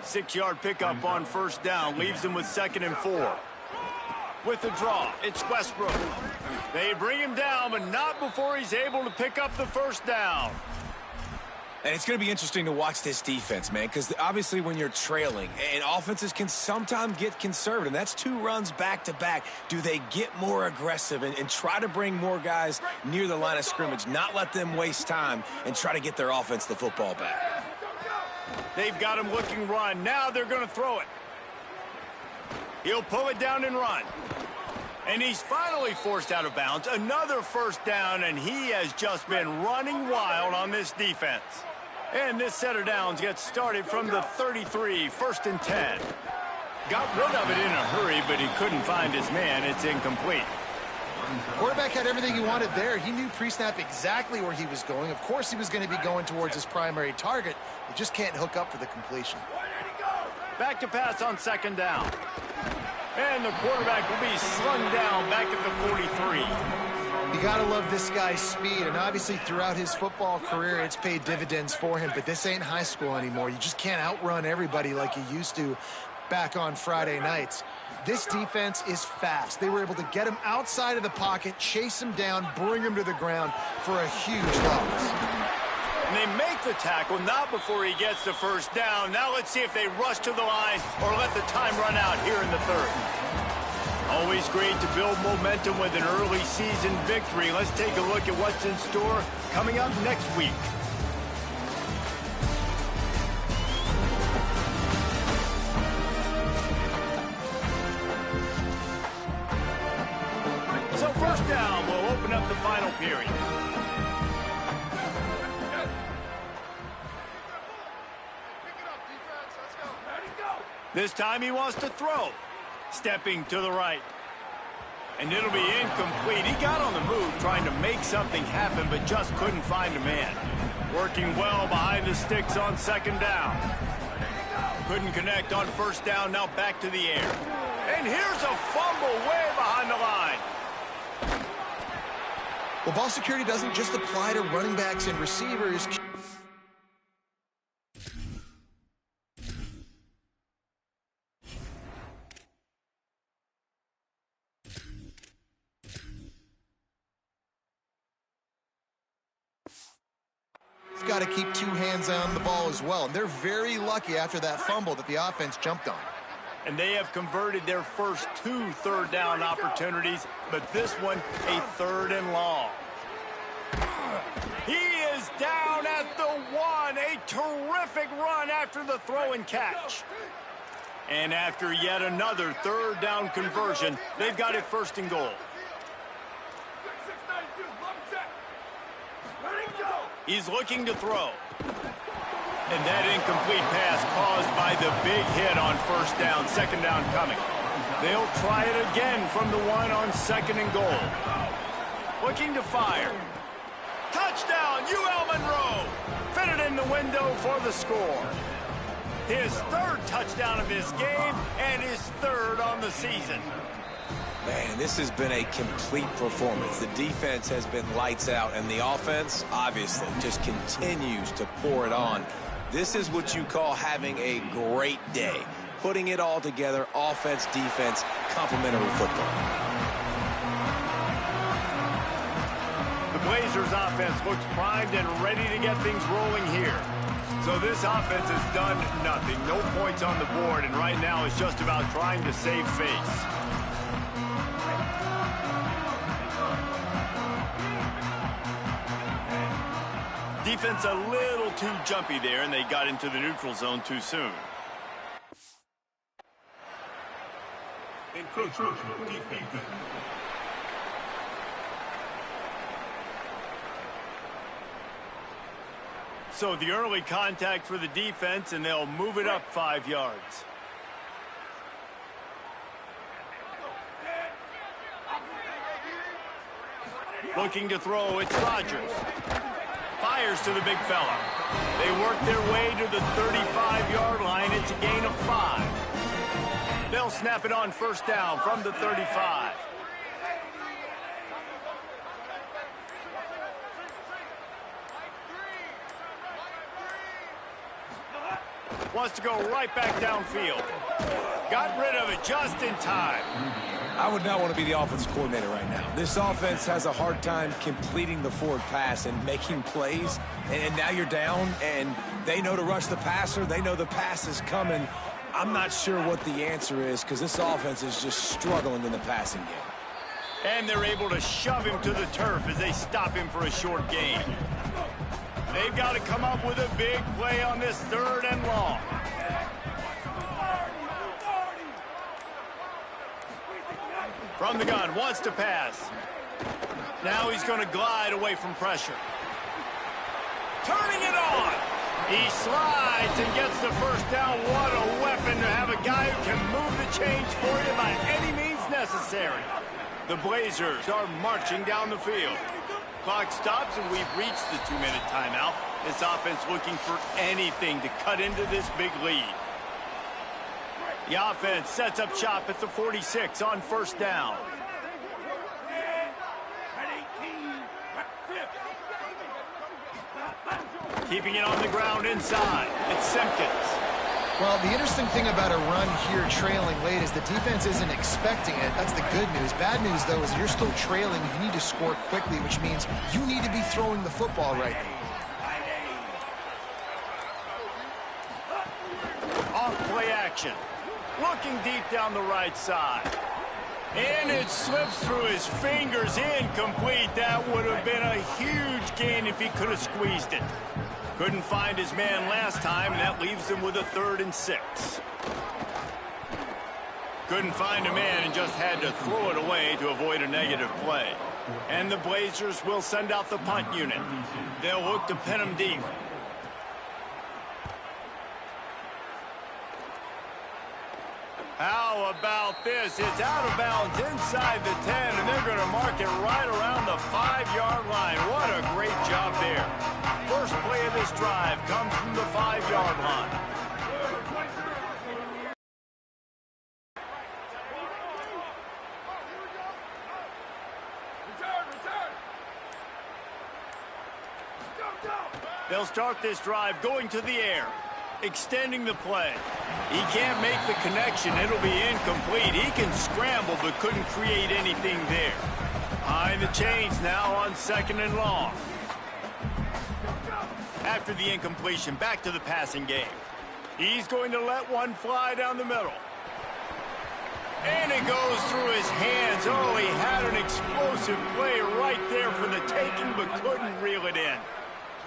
6-yard pickup on first down leaves them with 2nd and 4. With the draw, it's Westbrook. They bring him down, but not before he's able to pick up the first down. And it's going to be interesting to watch this defense, man, because obviously when you're trailing, and offenses can sometimes get conservative. That's 2 runs back-to-back. Do they get more aggressive and try to bring more guys near the line of scrimmage, not let them waste time, and try to get their offense the football back? They've got him looking run. Now they're going to throw it. He'll pull it down and run. And he's finally forced out of bounds. Another first down, and he has just been running wild on this defense. And this set of downs gets started from the 33, 1st and 10. Got rid of it in a hurry, but he couldn't find his man. It's incomplete. Quarterback had everything he wanted there. He knew pre-snap exactly where he was going. Of course he was going to be going towards his primary target. He just can't hook up for the completion. Back to pass on 2nd down. And the quarterback will be slung down back at the 43. You got to love this guy's speed, and obviously throughout his football career, it's paid dividends for him, but this ain't high school anymore. You just can't outrun everybody like you used to back on Friday nights. This defense is fast. They were able to get him outside of the pocket, chase him down, bring him to the ground for a huge loss. And they make the tackle, not before he gets the first down. Now let's see if they rush to the line or let the time run out here in the 3rd. Always great to build momentum with an early season victory. Let's take a look at what's in store coming up next week. So first down will open up the final period. This time he wants to throw. Stepping to the right. And it'll be incomplete. He got on the move trying to make something happen, but just couldn't find a man. Working well behind the sticks on 2nd down. Couldn't connect on first down, now back to the air. And here's a fumble way behind the line. Well, ball security doesn't just apply to running backs and receivers. Got to keep 2 hands on the ball as well. And they're very lucky after that fumble that the offense jumped on. And they have converted their first 2 3rd down opportunities, but this one a 3rd and long. He is down at the 1. A terrific run after the throw and catch. And after yet another 3rd down conversion, they've got it 1st and goal. He's looking to throw. And that incomplete pass caused by the big hit on first down. 2nd down coming. They'll try it again from the 1 on 2nd and goal. Looking to fire. Touchdown, UL Monroe. Fitted in the window for the score. His 3rd touchdown of this game and his 3rd on the season. Man, this has been a complete performance. The defense has been lights out, and the offense, obviously, just continues to pour it on. This is what you call having a great day. Putting it all together, offense, defense, complementary football. The Blazers offense looks primed and ready to get things rolling here. So this offense has done nothing. No points on the board, and right now it's just about trying to save face. Defense a little too jumpy there, and they got into the neutral zone too soon. So the early contact for the defense, and they'll move it up 5 yards. Looking to throw, it's Rodgers. Fires to the big fella. They work their way to the 35-yard line. It's a gain of 5. They'll snap it on first down from the 35. Wants to go right back downfield. Got rid of it just in time. I would not want to be the offensive coordinator right now. This offense has a hard time completing the forward pass and making plays. And now you're down, and they know to rush the passer. They know the pass is coming. I'm not sure what the answer is because this offense is just struggling in the passing game. And they're able to shove him to the turf as they stop him for a short gain. They've got to come up with a big play on this 3rd and long. From the gun, wants to pass. Now he's going to glide away from pressure. Turning it on. He slides and gets the first down. What a weapon to have a guy who can move the chains for you by any means necessary. The Blazers are marching down the field. Clock stops, and we've reached the 2-minute timeout. This offense looking for anything to cut into this big lead. The offense sets up shop at the 46 on first down. Keeping it on the ground inside. It's Simpkins. Well, the interesting thing about a run here trailing late is the defense isn't expecting it. That's the good news. Bad news, though, is you're still trailing. You need to score quickly, which means you need to be throwing the football right now. Off play action. Looking deep down the right side. And it slips through his fingers. Incomplete. That would have been a huge gain if he could have squeezed it. Couldn't find his man last time, and that leaves him with a 3rd and 6. Couldn't find a man and just had to throw it away to avoid a negative play. And the Blazers will send out the punt unit. They'll look to pin him deep. How about this? It's out of bounds inside the 10, and they're going to mark it right around the 5-yard line. What a great job there. First play of this drive comes from the 5-yard line. They'll start this drive going to the air, extending the play. He can't make the connection. It'll be incomplete. He can scramble but couldn't create anything there. Behind the chains now on 2nd and long. After the incompletion, back to the passing game. He's going to let one fly down the middle. And it goes through his hands. Oh, he had an explosive play right there for the taking but couldn't reel it in.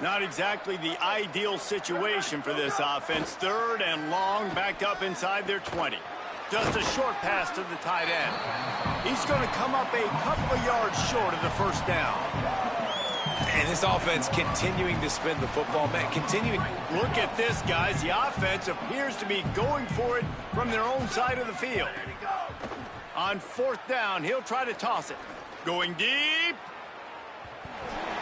Not exactly the ideal situation for this offense. 3rd and long, backed up inside their 20. Just a short pass to the tight end. He's going to come up a couple of yards short of the first down. And this offense continuing to spin the football, man, continuing. Look at this, guys. The offense appears to be going for it from their own side of the field. On 4th down, he'll try to toss it. Going deep.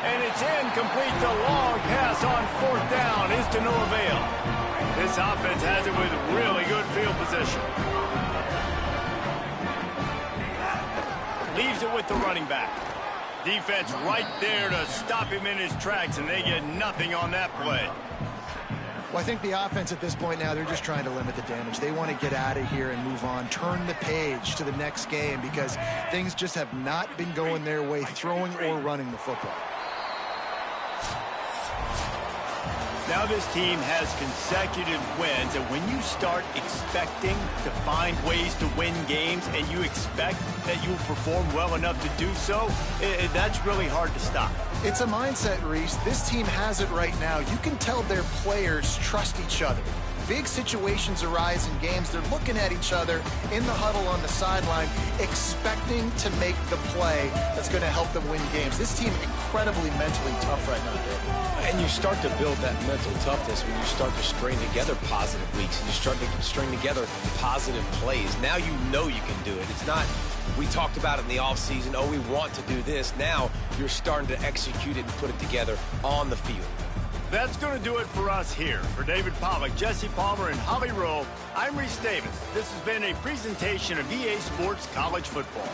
And it's incomplete. The long pass on 4th down is to no avail. This offense has it with really good field position. Leaves it with the running back. Defense right there to stop him in his tracks, and they get nothing on that play. Well, I think the offense at this point now, they're just trying to limit the damage. They want to get out of here and move on, turn the page to the next game because things just have not been going their way, throwing or running the football. Now this team has consecutive wins, and when you start expecting to find ways to win games and you expect that you will perform well enough to do so, that's really hard to stop. It's a mindset, Reese. This team has it right now. You can tell their players trust each other. Big situations arise in games. They're looking at each other in the huddle on the sideline, expecting to make the play that's going to help them win games. This team incredibly mentally tough right now, Dave. And you start to build that mental toughness when you start to string together positive weeks. You start to string together positive plays. Now you know you can do it. It's not, we talked about it in the offseason, oh, we want to do this. Now you're starting to execute it and put it together on the field. That's going to do it for us here. For David Pollack, Jesse Palmer, and Holly Rowe, I'm Reese Davis. This has been a presentation of EA Sports College Football.